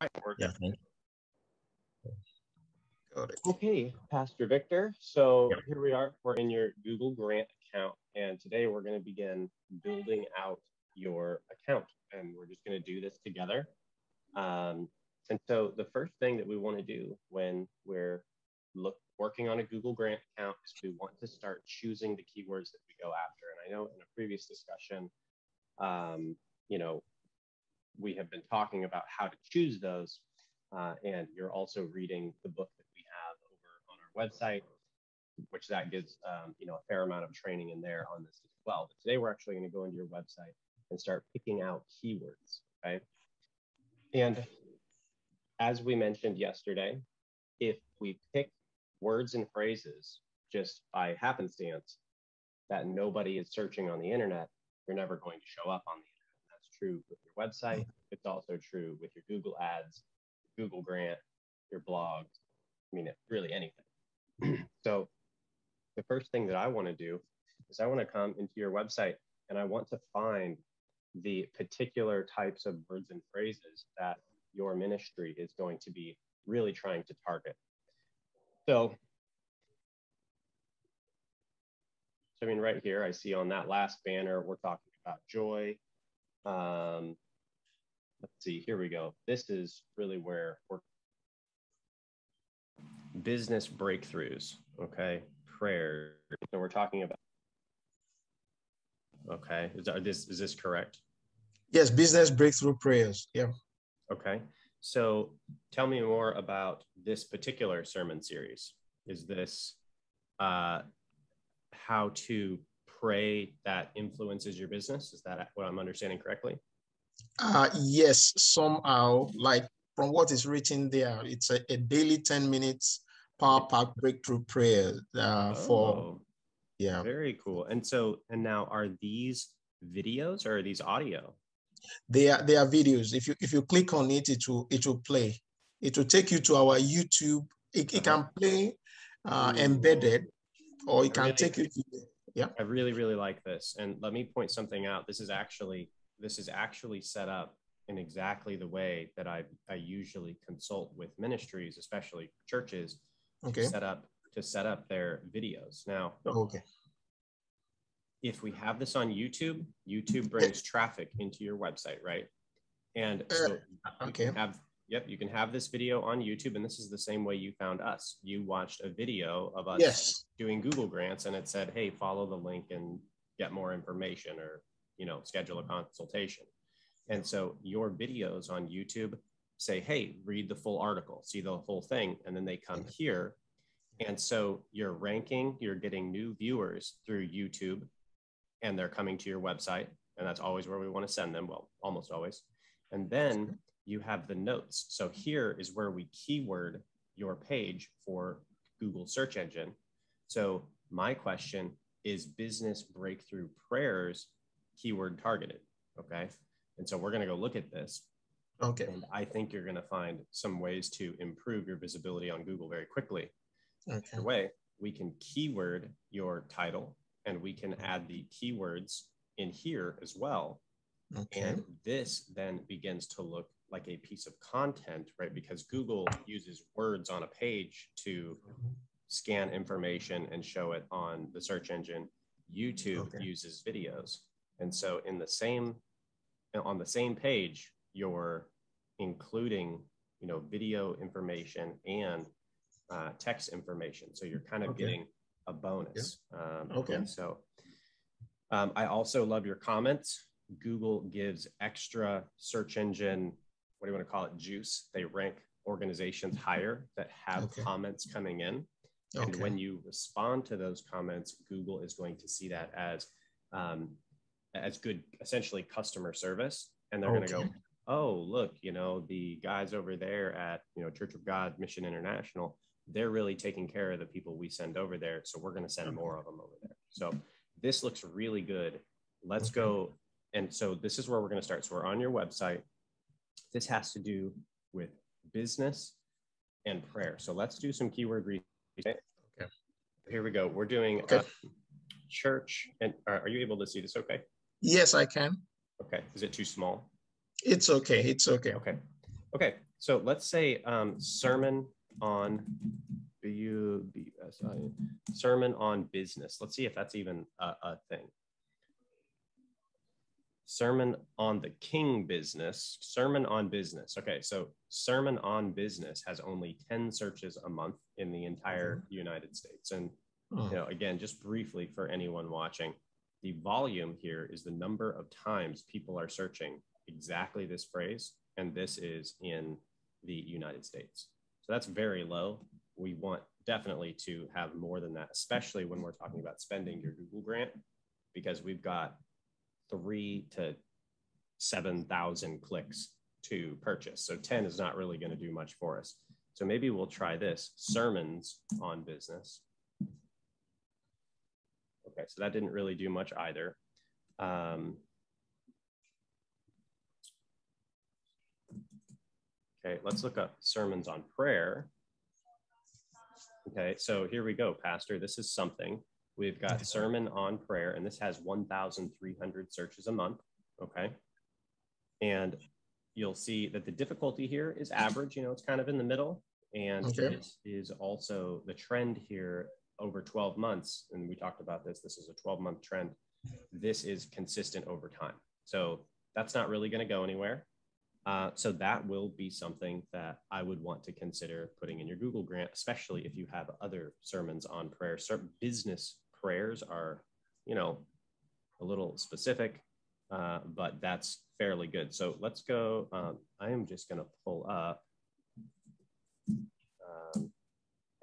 Yeah, thank you. Got it. Okay, Pastor Victor. So here we are. We're in your Google Grant account, and today we're going to begin building out your account, and we're just going to do this together. And so the first thing that we want to do when we're working on a Google Grant account is we want to start choosing the keywords that we go after. And I know in a previous discussion, we have been talking about how to choose those. And you're also reading the book that we have over on our website, which that gives a fair amount of training in there on this as well. But today we're actually going to go into your website and start picking out keywords, okay? And as we mentioned yesterday, if we pick words and phrases just by happenstance that nobody is searching on the internet, you're never going to show up on the internet. And that's true with your website. It's also true with your Google ads, Google Grant, your blogs, really anything. So the first thing that I want to do is I want to come into your website and I want to find the particular types of words and phrases that your ministry is going to be really trying to target. So right here, I see on that last banner, we're talking about joy. Let's see, here we go. This is really where we're business breakthroughs, okay? Prayer. So we're talking about, okay, is this correct? Yes, business breakthrough prayers. Yeah. Okay. So tell me more about this particular sermon series. Is this how to pray that influences your business? Is that what I'm understanding correctly? Yes, somehow, like from what is written there, it's a daily 10 minutes power pack breakthrough prayer yeah. Very cool. And now are these videos or are these audio? They are videos. If you click on it, it will play. It will take you to our YouTube. It can play embedded, or it can take you to I really, really like this. And let me point something out. This is actually set up in exactly the way that I usually consult with ministries, especially churches, to set up their videos. Now, if we have this on YouTube, YouTube brings traffic into your website, right? And so you can have this video on YouTube, and this is the same way you found us. You watched a video of us doing Google Grants, and it said, hey, follow the link and get more information, or schedule a consultation. And so your videos on YouTube say, hey, read the full article, see the whole thing, and then they come here. And so you're ranking, you're getting new viewers through YouTube, and they're coming to your website, and that's always where we want to send them, well, almost always. And then you have the notes. So here is where we keyword your page for Google search engine. So my question is business breakthrough prayers keyword targeted, okay? And so we're going to go look at this. Okay. And I think you're going to find some ways to improve your visibility on Google very quickly. Okay. Either way, we can keyword your title, and we can add the keywords in here as well. Okay. And this then begins to look like a piece of content, right? Because Google uses words on a page to scan information and show it on the search engine. YouTube uses videos. And so on the same page, you're including, video information and text information. So you're kind of getting a bonus. And so I also love your comments. Google gives extra search engine, what do you want to call it, juice. They rank organizations higher that have comments coming in. And when you respond to those comments, Google is going to see that as good, essentially, customer service. And they're going to go, oh, look, the guys over there at, Church of God Mission International, they're really taking care of the people we send over there. So we're going to send more of them over there. So this looks really good. Let's go. And so this is where we're going to start. So we're on your website. This has to do with business and prayer. So let's do some keyword research. Okay. Here we go. We're doing church. And are you able to see this okay? Yes, I can. Okay. Is it too small? It's okay. It's okay. Okay. So let's say sermon on sermon on business. Let's see if that's even a thing. Sermon on the king business, sermon on business. Okay, so sermon on business has only 10 searches a month in the entire United States. And you know, again, just briefly for anyone watching, the volume here is the number of times people are searching exactly this phrase, and this is in the United States. So that's very low. We want definitely to have more than that, especially when we're talking about spending your Google grant, because we've got 3,000 to 7,000 clicks to purchase. So 10 is not really going to do much for us. So maybe we'll try this, sermons on business. Okay, so that didn't really do much either. Okay, let's look up sermons on prayer. Okay, so here we go, Pastor. This is something. We've got sermon on prayer, and this has 1,300 searches a month. Okay, and you'll see that the difficulty here is average. You know, it's kind of in the middle, and this is also the trend here over 12 months. And we talked about this. This is a 12-month trend. This is consistent over time. So that's not really going to go anywhere. So that will be something that I would want to consider putting in your Google grant, especially if you have other sermons on prayer. Business prayers are, you know, a little specific, but that's fairly good. So let's go. I am just going to pull up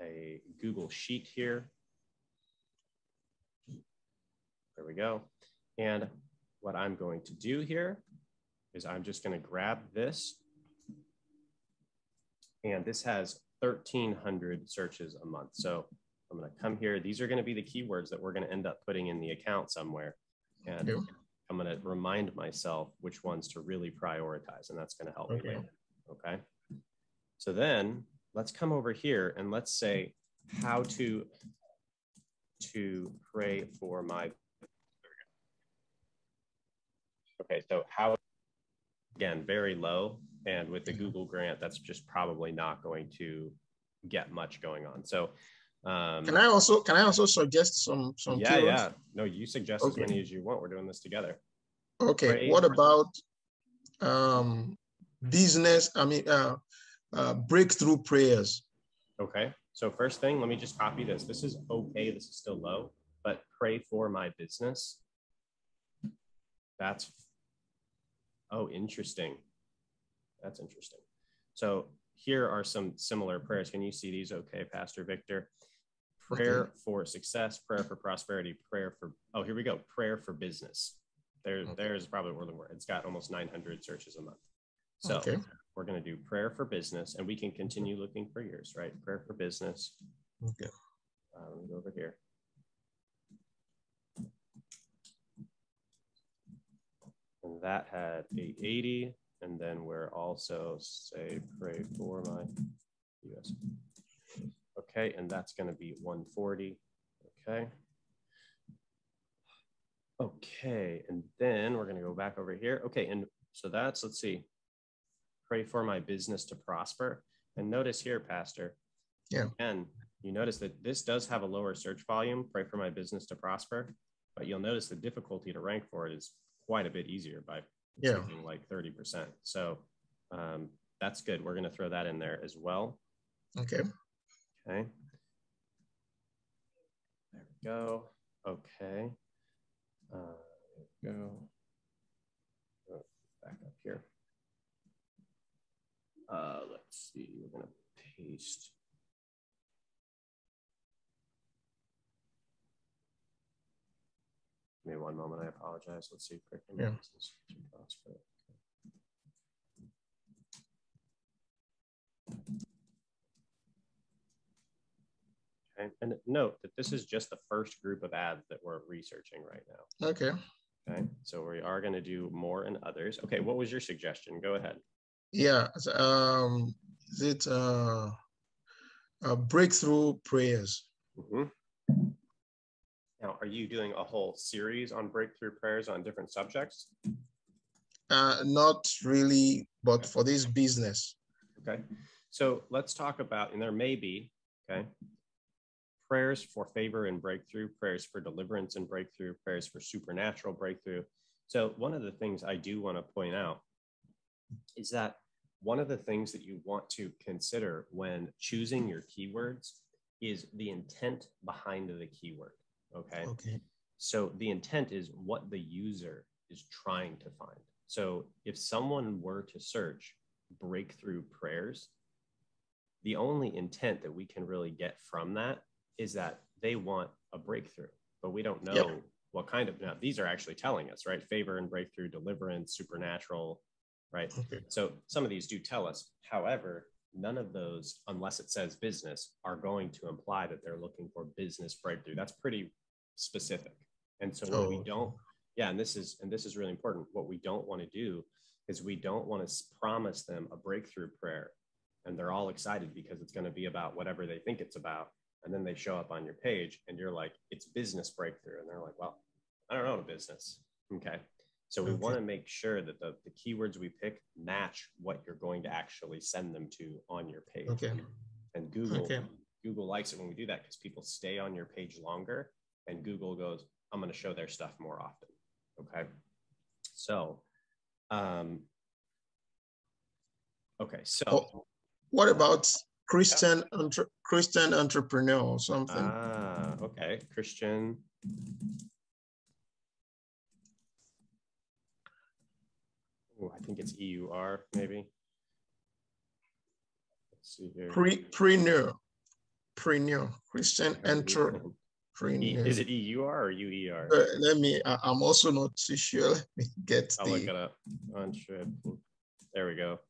a Google Sheet here. There we go. And what I'm going to do here is I'm just going to grab this, and this has 1,300 searches a month. So I'm going to come here. These are going to be the keywords that we're going to end up putting in the account somewhere. And I'm going to remind myself which ones to really prioritize, and that's going to help me later. Okay. So then let's come over here and let's say how to pray for my. Okay. So how, again, very low. And with the Google grant, that's just probably not going to get much going on. So can I also suggest some keywords? Yeah. No, you suggest as many as you want. We're doing this together. Okay. Pray. What about business? Breakthrough prayers. Okay. So first thing, let me just copy this. This is okay. This is still low, but pray for my business. That's, oh, interesting. That's interesting. So here are some similar prayers. Can you see these? Okay, Pastor Victor. Prayer for success, prayer for prosperity, prayer for, oh, here we go. Prayer for business. There's probably where the word. It's got almost 900 searches a month. So we're going to do prayer for business, and we can continue looking for yours, right? Prayer for business. Okay. Let me go over here. And that had 880. And then we're also say pray for my US. Okay, and that's going to be 140. Okay. Okay, and then we're going to go back over here. Okay, and so that's, let's see, pray for my business to prosper. And notice here, Pastor, and you notice that this does have a lower search volume, pray for my business to prosper, but you'll notice the difficulty to rank for it is quite a bit easier by something like 30%. So that's good. We're going to throw that in there as well. Okay. Okay. There we go. Okay. There we go. Oh, back up here. Let's see. We're going to paste. Give me one moment. I apologize. Let's see. Okay. And note that this is just the first group of ads that we're researching right now. Okay. Okay. So we are going to do more in others. Okay. What was your suggestion? Go ahead. Yeah. Is it breakthrough prayers? Mm-hmm. Now, are you doing a whole series on breakthrough prayers on different subjects? Not really, but for this business. Okay. So let's talk about, and there may be, okay, prayers for favor and breakthrough, prayers for deliverance and breakthrough, prayers for supernatural breakthrough. So one of the things I do want to point out is that one of the things that you want to consider when choosing your keywords is the intent behind the keyword. Okay. Okay. So the intent is what the user is trying to find. So if someone were to search breakthrough prayers, the only intent that we can really get from that is that they want a breakthrough, but we don't know what kind of, now these are actually telling us, right? Favor and breakthrough, deliverance, supernatural, right? Okay. So some of these do tell us. However, none of those, unless it says business, are going to imply that they're looking for business breakthrough. That's pretty specific. And so what we don't, and this is really important. What we don't want to do is we don't want to promise them a breakthrough prayer and they're all excited because it's going to be about whatever they think it's about. And then they show up on your page and you're like, it's business breakthrough. And they're like, well, I don't know the business. Okay. So we want to make sure that the keywords we pick match what you're going to actually send them to on your page. Okay. And Google likes it when we do that because people stay on your page longer and Google goes, I'm going to show their stuff more often. Okay. So, okay. So what about Christian entrepreneur or something? Okay. Christian. Oh, I think it's EUR maybe. Let's see here. Preneur. Christian entrepreneur. Is it EUR or UER? I'm also not too sure. Let me get I'll look it up. There we go.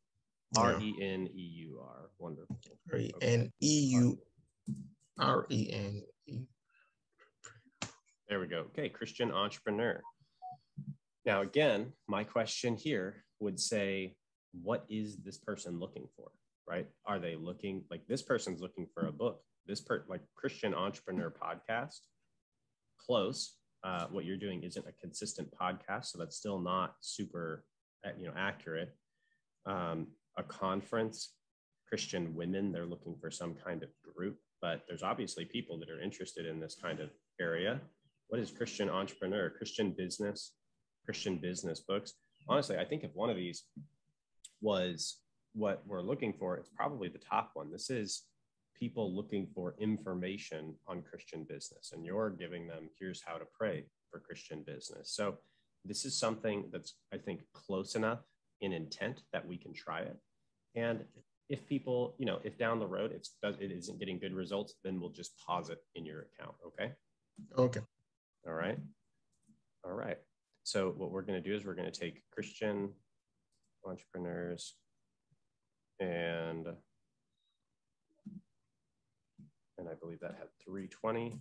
RENEUR. Wonderful. RENEUREN. There we go. Okay, Christian entrepreneur. Now, again, my question here would say, what is this person looking for, right? Are they looking, like this person's looking for a book, like Christian entrepreneur podcast, close. What you're doing isn't a consistent podcast, so that's still not super, accurate. A conference, Christian women, they're looking for some kind of group, but there's obviously people that are interested in this kind of area. What is Christian entrepreneur? Christian business books. Honestly, I think if one of these was what we're looking for, it's probably the top one. This is people looking for information on Christian business, and you're giving them, here's how to pray for Christian business. So this is something that's, I think, close enough in intent that we can try it. And if people, if down the road it isn't getting good results, then we'll just pause it in your account. Okay. Okay. All right. So what we're going to do is we're going to take Christian entrepreneurs and I believe that had 320.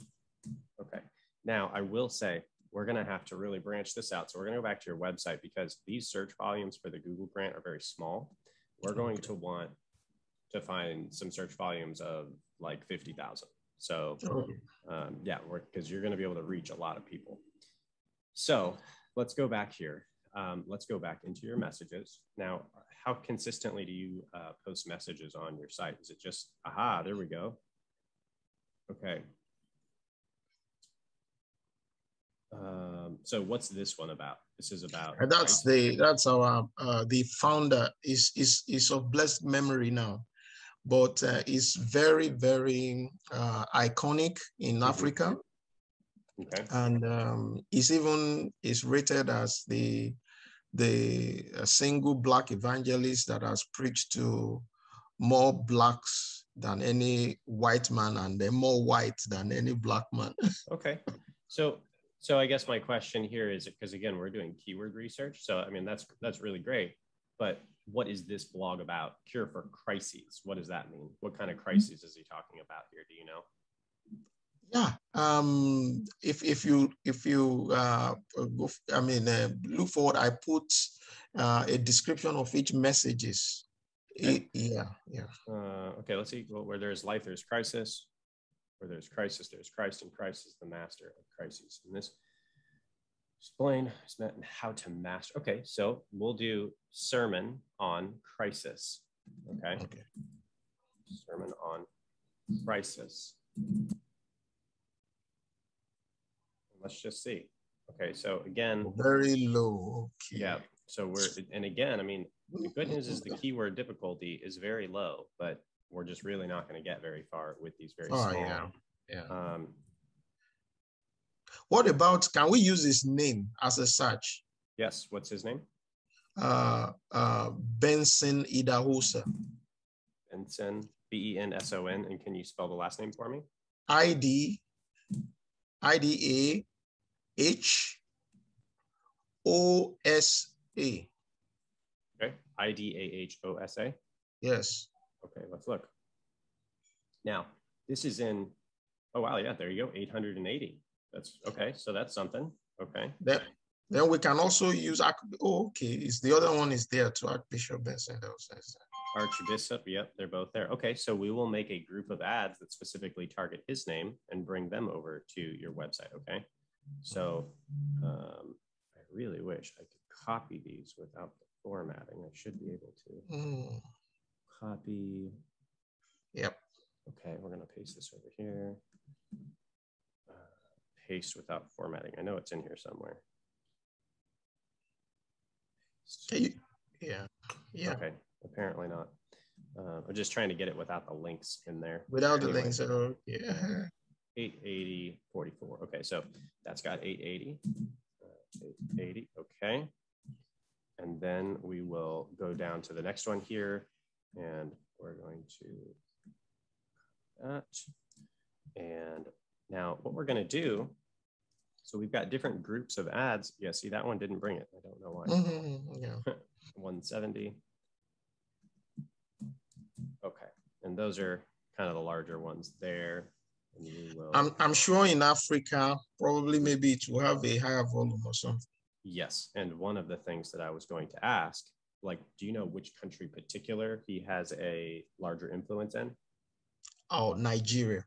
Okay. Now I will say we're going to have to really branch this out. So we're going to go back to your website because these search volumes for the Google grant are very small. We're going to want to find some search volumes of like 50,000. So because you're going to be able to reach a lot of people. So let's go back here. Let's go back into your messages. Now, how consistently do you post messages on your site? Is it just, there we go. Okay. So what's this one about? This is about. That's our the founder is of blessed memory now, but is very, very iconic in Africa. Okay. And is rated as the single Black evangelist that has preached to more Blacks than any white man, and they're more white than any Black man. Okay. So I guess my question here is, because again, we're doing keyword research. So, I mean, that's really great. But what is this blog about? Cure for crises. What does that mean? What kind of crises is he talking about here? Do you know? Yeah. If you look forward, I put a description of each messages. Okay. Yeah. Okay. Let's see. Well, where there's life, there's crisis. Where there's crisis, there's Christ, and Christ is the master of crises. And this explain how to master. Okay, so we'll do sermon on crisis. Okay. Sermon on crisis. Let's just see. Okay, so again, very low. Okay. Yeah. So and again, I mean, the good news is the keyword difficulty is very low, but we're just really not going to get very far with these very small. Yeah. What about, can we use his name as a search? Yes. What's his name? Benson Idahosa. Benson, Benson. And can you spell the last name for me? Idahosa. Okay. Idahosa. Yes. Okay, let's look. Now, this is in, oh, wow. Yeah, there you go. 880. That's okay. So that's something. Okay. Then we can also use, it's the other one is there to Archbishop Benson. Archbishop, yep, they're both there. Okay, so we will make a group of ads that specifically target his name and bring them over to your website, okay? So I really wish I could copy these without the formatting. I should be able to. Copy. Yep. Okay, we're gonna paste this over here. Paste without formatting. I know it's in here somewhere. Yeah. Okay, apparently not. I'm just trying to get it without the links in there. Without the links, yeah. 880, 44. Okay, so that's got 880. 880, okay. And then we will go down to the next one here, and we're going to that. And now what we're going to do, so we've got different groups of ads. Yeah, see, that one didn't bring it. I don't know why. Yeah. 170. Okay, and those are kind of the larger ones there. And you will... I'm sure in Africa, probably maybe it will have a higher volume or something. Yes, and one of the things that I was going to ask, like, do you know which country particular he has a larger influence in? Oh, Nigeria.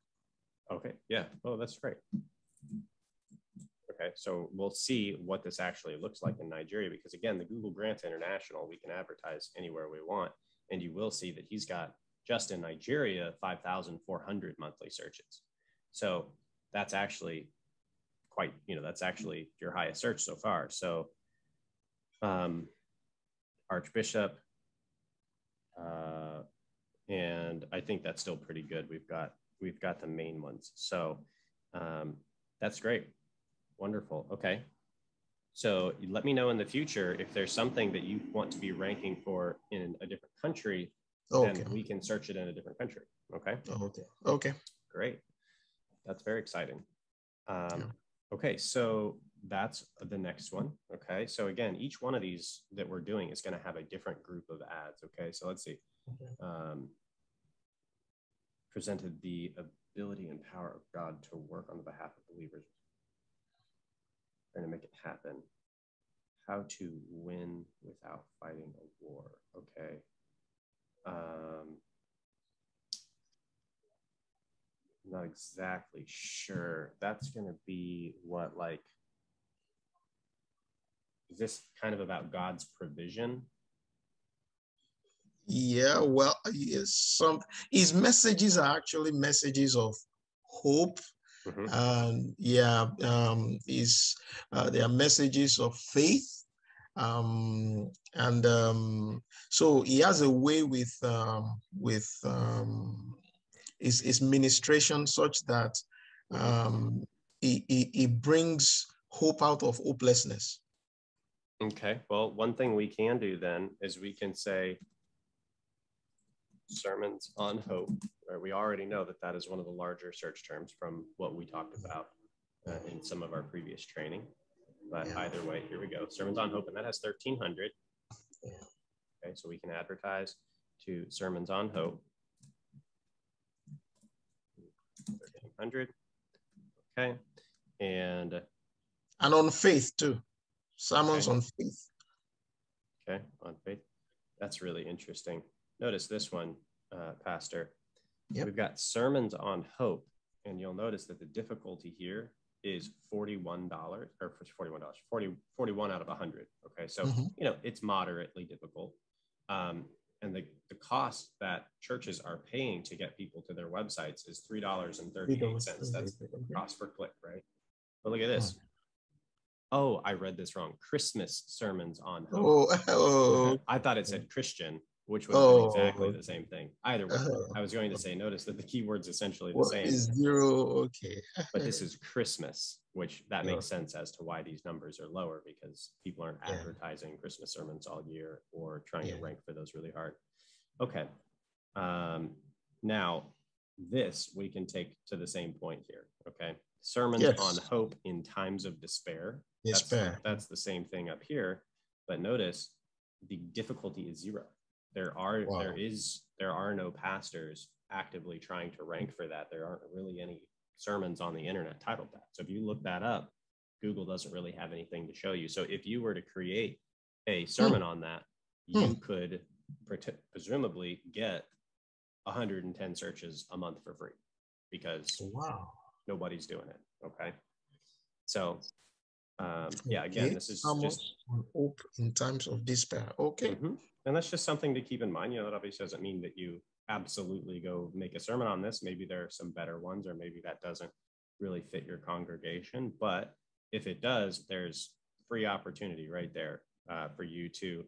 Okay, yeah. Oh, that's great. Okay, so we'll see what this actually looks like in Nigeria, because again, the Google Grants International, we can advertise anywhere we want. And you will see that he's got, just in Nigeria, 5,400 monthly searches. So that's actually quite, that's actually your highest search so far. So Archbishop, and I think that's still pretty good. We've got the main ones. So that's great. Wonderful. Okay. So let me know in the future if there's something that you want to be ranking for in a different country, then we can search it in a different country. Okay. Okay. Great. That's very exciting. Okay. So that's the next one. Okay. So again, each one of these that we're doing is going to have a different group of ads. Okay. So let's see. Presented the ability and power of God to work on the behalf of believers. Trying to make it happen. How to win without fighting a war. Okay. Not exactly sure. That's going to be what, like, is this kind of about God's provision? Yeah, well, some his messages are actually messages of hope. And they are messages of faith. So he has a way with his ministration such that he brings hope out of hopelessness. Okay, well, one thing we can do then is we can say sermons on hope. Right? We already know that that is one of the larger search terms from what we talked about in some of our previous training. But either way, here we go. Sermons on hope, and that has 1,300. Okay, so we can advertise to sermons on hope. 1,300. Okay, and on faith too. Sermons on faith. Okay, on faith. That's really interesting. Notice this one, Pastor. We've got sermons on hope, and you'll notice that the difficulty here is $41 or $41, 41 out of 100. Okay, so it's moderately difficult. And the cost that churches are paying to get people to their websites is $3.38. That's the cost per click, right? But look at this. Oh, I read this wrong. Christmas sermons on hope. I thought it said Christian, which would have been exactly the same thing. Either way, I was going to say, notice that the keyword's essentially the same. Is zero? Okay. But this is Christmas, which that makes sense as to why these numbers are lower, because people aren't advertising Christmas sermons all year or trying to rank for those really hard. Okay. Now, this we can take to the same point here. Okay. Sermons on hope in times of despair. That's the same thing up here. But notice the difficulty is 0. There are no pastors actively trying to rank for that. There aren't really any sermons on the internet titled that. So if you look that up, Google doesn't really have anything to show you. So if you were to create a sermon on that, you could presumably get 110 searches a month for free, because nobody's doing it. Okay. So again, this is just hope in times of despair. Okay. And that's just something to keep in mind. You know, that obviously doesn't mean that you absolutely go make a sermon on this. Maybe there are some better ones, or maybe that doesn't really fit your congregation. But if it does, there's free opportunity right there for you to,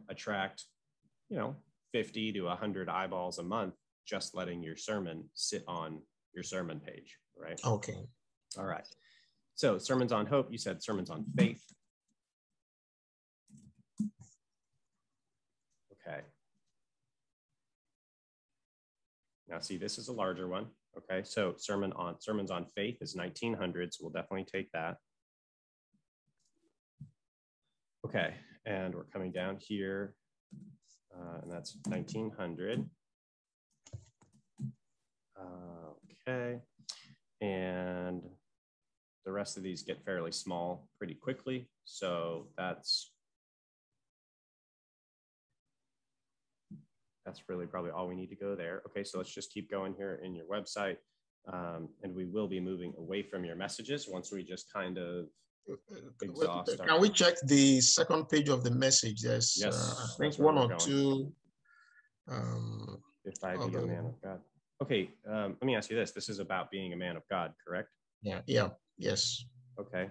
attract, 50 to 100 eyeballs a month, just letting your sermon sit on your sermon page, right? Okay. All right. So sermons on hope, you said sermons on faith. Okay. Now see, this is a larger one. Okay. So sermons on faith is 1900, so we'll definitely take that. Okay. And we're coming down here, and that's 1900. Okay. And the rest of these get fairly small pretty quickly. So that's really probably all we need to go there. Okay, so let's just keep going here in your website. And we will be moving away from your messages once we just kind of exhaust. Can we check the second page of the message? There's I think one or two. If I be a man of God. Okay, let me ask you this. This is about being a man of God, correct? Yes. Okay.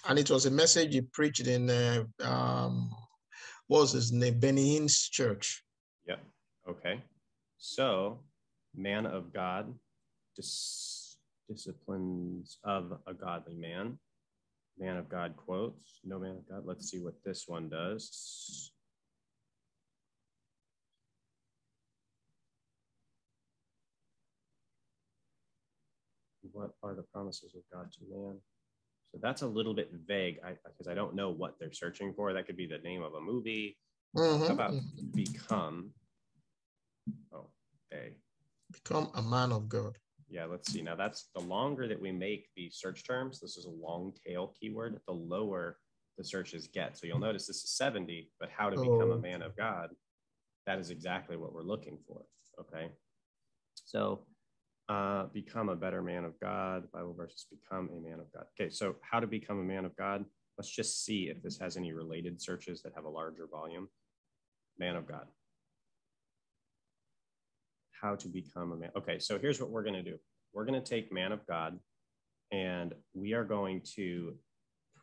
And it was a message he preached in, what was his name? Benny Hinn's church. Yep. Okay. So, man of God, disciplines of a godly man. Man of God quotes, no man of God. Let's see what this one does. What are the promises of God to man? So that's a little bit vague, because I don't know what they're searching for. That could be the name of a movie. How about become? Become a man of God. Yeah, let's see. Now that's the longer that we make these search terms. This is a long tail keyword. The lower the searches get. So you'll notice this is 70, but how to become a man of God, that is exactly what we're looking for. Okay. So become a better man of God, Bible verses, become a man of God. Okay, so how to become a man of God. Let's just see if this has any related searches that have a larger volume. Man of God. How to become a man. Okay, so here's what we're going to do. We're going to take man of God, and we are going to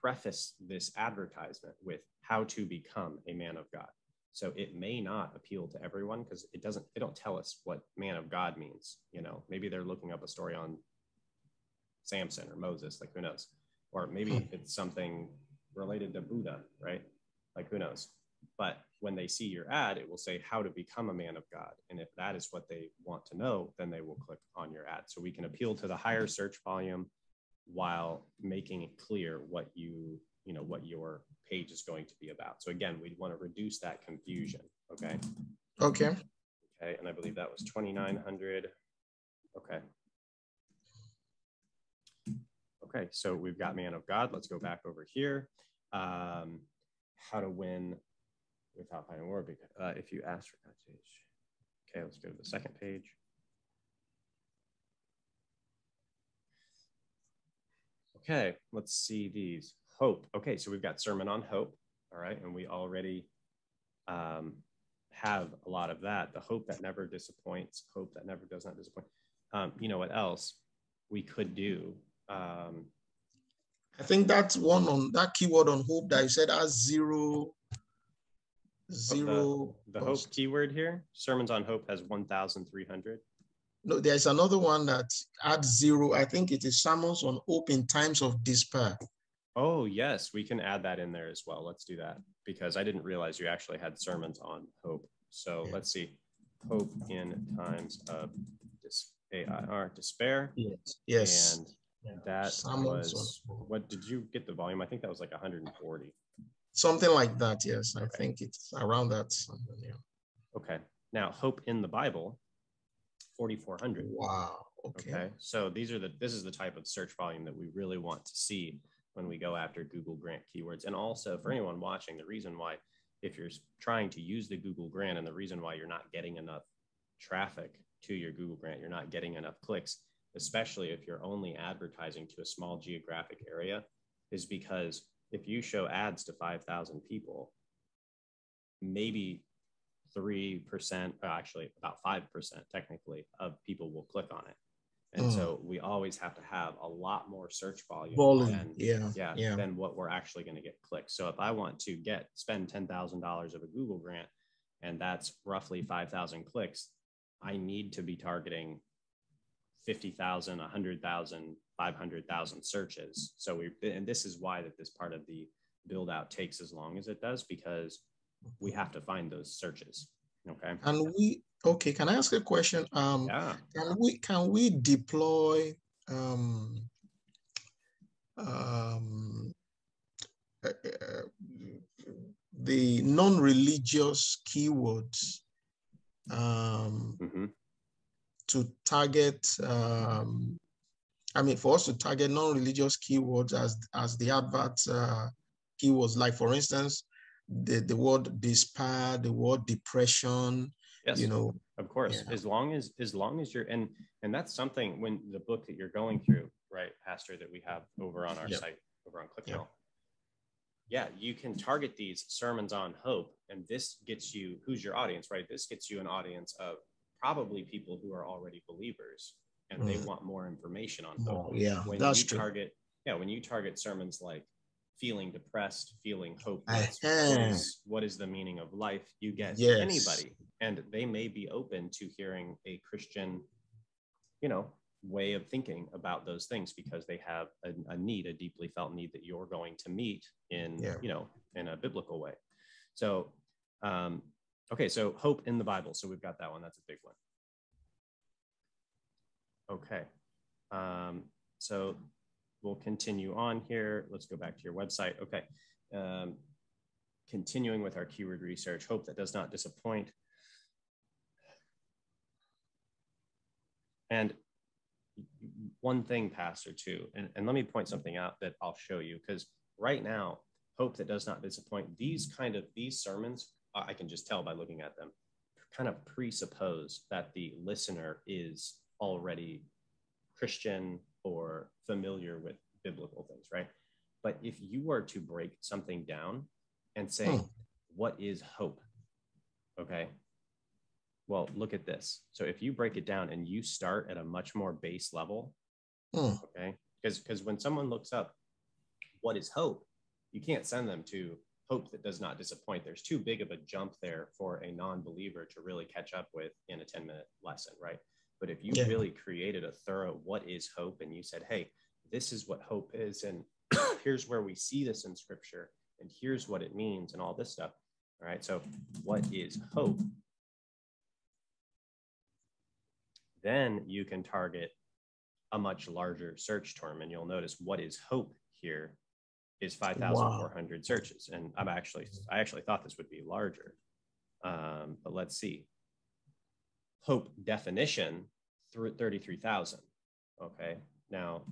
preface this advertisement with how to become a man of God. So it may not appeal to everyone, because they don't tell us what man of God means. Maybe they're looking up a story on Samson or Moses, like who knows? Or maybe it's something related to Buddha, right? Like who knows? But when they see your ad, it will say how to become a man of God. And if that is what they want to know, then they will click on your ad. So we can appeal to the higher search volume while making it clear what what your page is going to be about. So again, we want to reduce that confusion. Okay. Okay. And I believe that was 2,900. Okay. Okay. So we've got man of God. Let's go back over here. How to win without finding war. If you ask for God's age. Okay. Let's go to the second page. Okay, let's see these. Hope. Okay, so we've got sermon on hope. All right, and we already have a lot of that. The hope that never disappoints, hope that never does not disappoint. You know what else we could do? I think that's one on that keyword on hope that you said has zero. The hope keyword here, sermons on hope has 1,300. No, there's another one that adds 0. I think it is sermons on hope in times of despair. Oh, yes, we can add that in there as well. Let's do that, because I didn't realize you actually had sermons on hope. So let's see. Hope in times of despair. Yes. And that was, what did you get the volume? I think that was like 140. Something like that, yes. I think it's around that. Yeah. Okay. Now, hope in the Bible, 4,400. Wow. Okay. So this is the type of search volume that we really want to see when we go after Google Grant keywords. And also for anyone watching, the reason why, if you're trying to use the Google Grant, and the reason why you're not getting enough traffic to your Google Grant, you're not getting enough clicks, especially if you're only advertising to a small geographic area, is because if you show ads to 5,000 people, maybe 3%, actually about 5% technically, of people will click on it. And so we always have to have a lot more search volume than what we're actually going to get clicks. So if I want to spend $10,000 of a Google Grant, and that's roughly 5,000 clicks, I need to be targeting 50,000, 100,000, 500,000 searches. So and this is why this part of the build out takes as long as it does, because we have to find those searches. Okay. Can I ask a question? Can we deploy the non-religious keywords to target, for us to target non-religious keywords as the advert keywords, like for instance, the word despair, the word depression, yes, of course, as long as you're, and that's something when the book that you're going through, right, Pastor, that we have over on our site, over on Clickmill. You can target these sermons on hope, and this gets you, who's your audience, right? This gets you an audience of probably people who are already believers, and they want more information on hope. When you target sermons like feeling depressed, feeling hopeless, what is the meaning of life, you get anybody, and they may be open to hearing a Christian, way of thinking about those things, because they have a need, a deeply felt need that you're going to meet in, in a biblical way. So, so hope in the Bible. So we've got that one. That's a big one. Okay. So we'll continue on here. Let's go back to your website. Okay. Continuing with our keyword research, hope that does not disappoint. And one thing, Pastor, too, and let me point something out that I'll show you, because right now, hope that does not disappoint, these sermons, I can just tell by looking at them, kind of presuppose that the listener is already Christian or familiar with biblical things, right? But if you were to break something down and say, what is hope? Okay. Well, look at this. So if you break it down and you start at a much more base level, okay, because when someone looks up what is hope, you can't send them to hope that does not disappoint. There's too big of a jump there for a non-believer to really catch up with in a 10-minute lesson, right? But if you really created a thorough what is hope, and you said, hey, this is what hope is, and here's where we see this in scripture, and here's what it means, and all this stuff. All right, so what is hope? Then you can target a much larger search term, and you'll notice what is hope here is 5,400 searches. And I actually thought this would be larger, but let's see. Hope definition, 33,000. Okay, now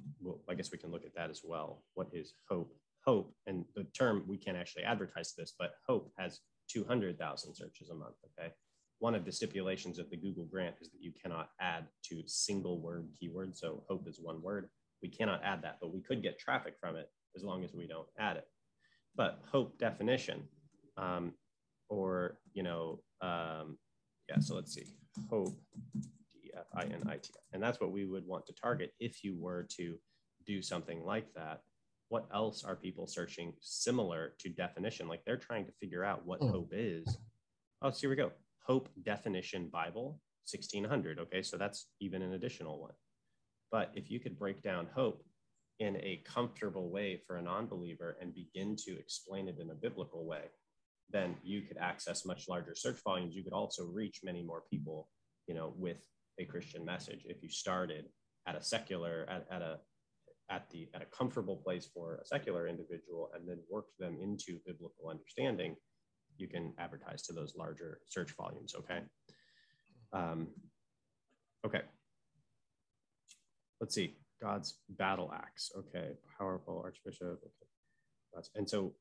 I guess we can look at that as well. What is hope? Hope, and the term, we can't actually advertise this, but hope has 200,000 searches a month. Okay. One of the stipulations of the Google Grant is that you cannot add to single word keywords. So hope is one word. We cannot add that, but we could get traffic from it as long as we don't add it. But hope definition, or So let's see, hope, DFINIT. And that's what we would want to target if you were to do something like that. What else are people searching similar to definition? Like they're trying to figure out what hope is. Oh, so here we go. Hope definition Bible, 1600. Okay, so that's even an additional one. But if you could break down hope in a comfortable way for a non-believer and begin to explain it in a biblical way, then you could access much larger search volumes. You could also reach many more people, with a Christian message. If you started at a secular, at a comfortable place for a secular individual, and then worked them into biblical understanding, you can advertise to those larger search volumes. Okay. Okay. Let's see. God's battle axe. Okay. Powerful Archbishop. Okay. And so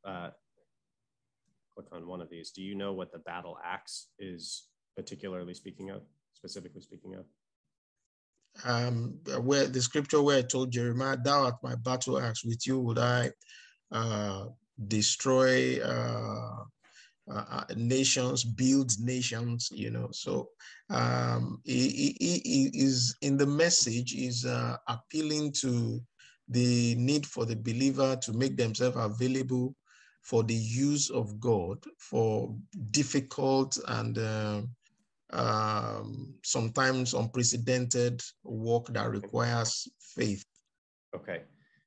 click on one of these. Do you know what the battle axe is specifically speaking of? Where the scripture where I told Jeremiah, thou art my battle axe, with you would I destroy nations, build nations, So he is in the message is appealing to the need for the believer to make themselves available for the use of God for difficult and sometimes unprecedented work that requires faith. Okay.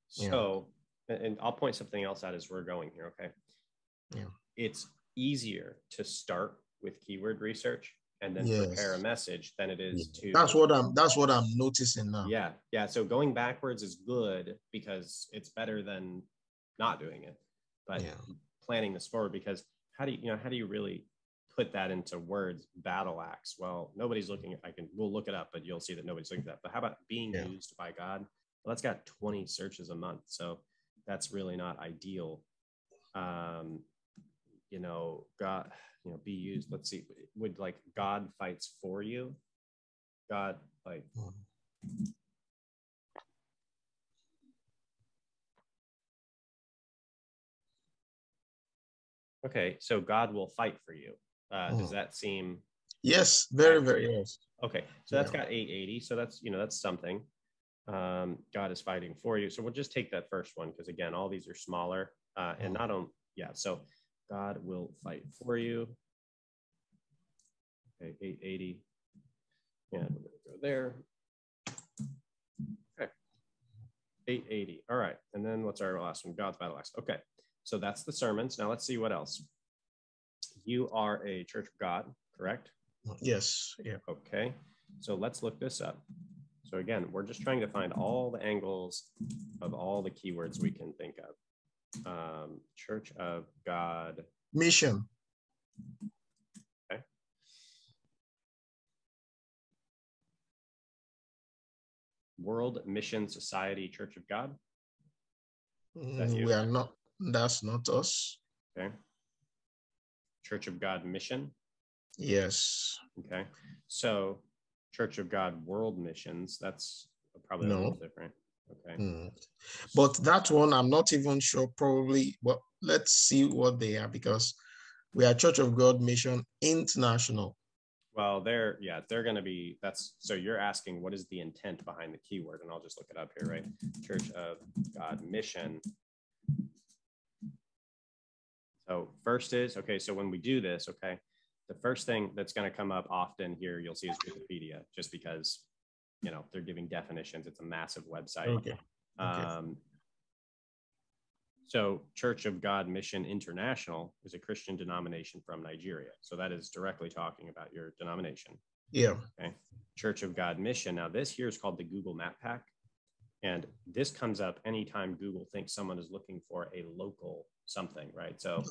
So, and I'll point something else out as we're going here. Okay. Yeah. It's easier to start with keyword research and then prepare a message than it is to. That's what I'm noticing now. Yeah. So going backwards is good because it's better than not doing it, but planning this forward, because how do you really put that into words? Battle axe. Well, nobody's looking. We'll look it up, but you'll see that nobody's looking at that. But how about being used by God? Well, that's got 20 searches a month, so that's really not ideal. God, be used. Let's see. Would like God fights for you? God, like. Okay, so God will fight for you. Does that seem? Yes, very, very, yes. Okay, so that's got 880. So that's, that's something. God is fighting for you. So we'll just take that first one, because again, all these are smaller and not on. So God will fight for you. Okay, 880. And we're going to go there. Okay, 880. All right, and then what's our last one? God's battle axe. Okay, so that's the sermons. Now let's see what else. You are a Church of God, correct? Yes. Yeah. Okay, so let's look this up. So again, we're just trying to find all the angles of all the keywords we can think of. Church of God. Mission. Okay. World Mission Society Church of God. We are not. That's not us. Okay. Church of God Mission. Yes. Okay. So Church of God World Missions, that's probably a little different. Okay. But that one, I'm not even sure, probably. But let's see what they are, because we are Church of God Mission International. Well, they're going to be, so you're asking what is the intent behind the keyword, and I'll just look it up here, right? Church of God Mission. So first is, okay, so when we do this, okay, the first thing that's going to come up often here, you'll see is Wikipedia, just because, they're giving definitions. It's a massive website. Okay. So Church of God Mission International is a Christian denomination from Nigeria. So that is directly talking about your denomination. Yeah. Okay. Church of God Mission. Now this here is called the Google Map Pack. And this comes up anytime Google thinks someone is looking for a local something, right? So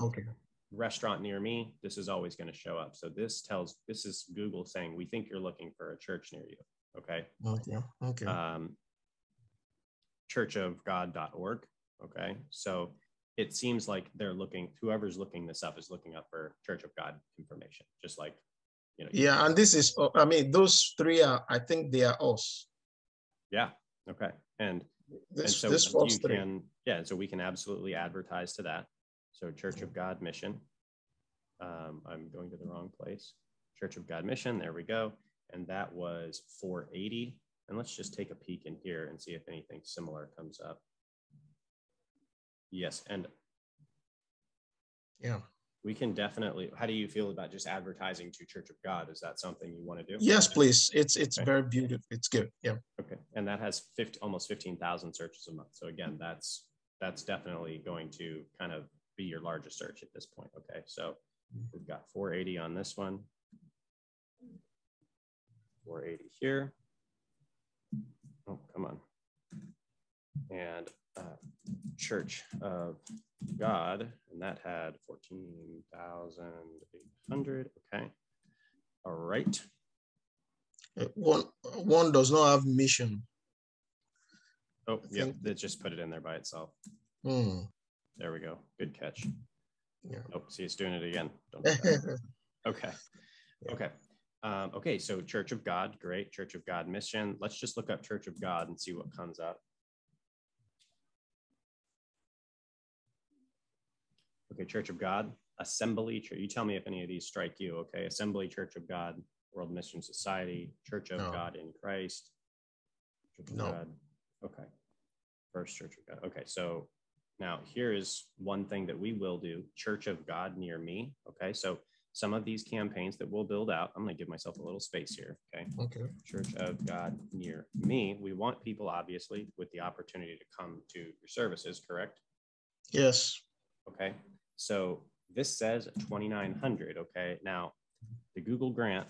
restaurant near me, this is always going to show up. So this is Google saying, we think you're looking for a church near you. Okay. Churchofgod.org. Okay. So it seems like whoever's looking this up is looking up for Church of God information, just like, Yeah. And this is, those three are, I think they are us. Yeah. Okay. And so we can absolutely advertise to that. So Church of God Mission. I'm going to the wrong place. Church of God Mission, there we go. And that was 480. And let's just take a peek in here and see if anything similar comes up. Yes, and yeah, we can definitely, how do you feel about just advertising to Church of God? Is that something you want to do? Yes, please. It's okay. Very beautiful. It's good. Yeah. Okay. And that has almost 15,000 searches a month. So again, that's definitely going to kind of be your largest search at this point. Okay. So we've got 480 on this one, 480 here. Oh, come on. And Church of God, and that had 14,800. Okay. All right. One does not have mission. Oh, yeah, it just put it in there by itself. There we go. Good catch. Yeah. Oh, see, it's doing it again. Don't do that. Okay. Yeah. Okay. Okay, so Church of God, great. Church of God Mission. Let's just look up Church of God and see what comes up. Okay, Church of God, Assembly Church. You tell me if any of these strike you, okay? Assembly, Church of God, World Mission Society, Church of God in Christ. Church of God. Okay. First Church of God. Okay, so now here is one thing that we will do, Church of God near me. Okay, so some of these campaigns that we'll build out, I'm going to give myself a little space here. Okay. Okay. Church of God near me. We want people, obviously, with the opportunity to come to your services, correct? Yes. Okay. So this says 2,900. Okay. Now, the Google Grant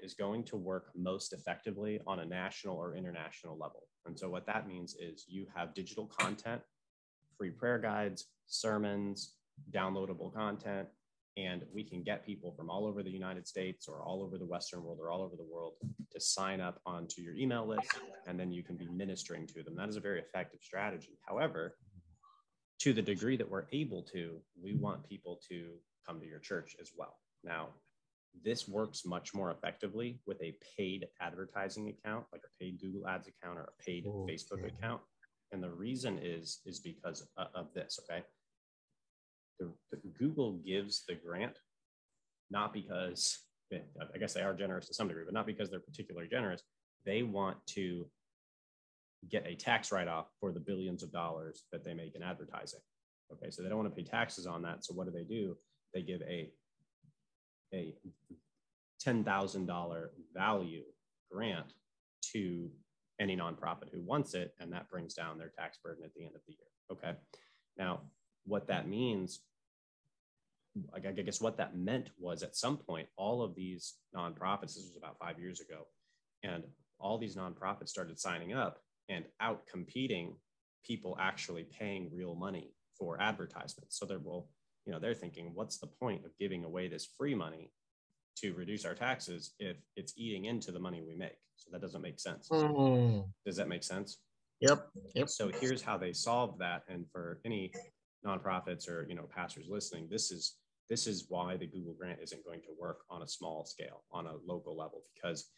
is going to work most effectively on a national or international level. And so what that means is you have digital content, free prayer guides, sermons, downloadable content, and we can get people from all over the United States or all over the Western world or all over the world to sign up onto your email list, and then you can be ministering to them. That is a very effective strategy. However, to the degree that we're able to, we want people to come to your church as well. Now, this works much more effectively with a paid advertising account, like a paid Google Ads account or a paid Facebook account. And the reason is because of this, okay? Google gives the grant, not because, I guess they are generous to some degree, but not because they're particularly generous. They want to get a tax write-off for the billions of dollars that they make in advertising. Okay, so they don't want to pay taxes on that. So what do? They give a $10,000 value grant to any nonprofit who wants it, and that brings down their tax burden at the end of the year. Okay, now what that means, I guess what that meant was at some point, all of these nonprofits, this was about 5 years ago, and all these nonprofits started signing up and out competing people actually paying real money for advertisements. So they're thinking, what's the point of giving away this free money to reduce our taxes if it's eating into the money we make? So that doesn't make sense. Does that make sense? Yep. So here's how they solved that. And for any nonprofits or pastors listening, this is why the Google grant isn't going to work on a small scale, on a local level, because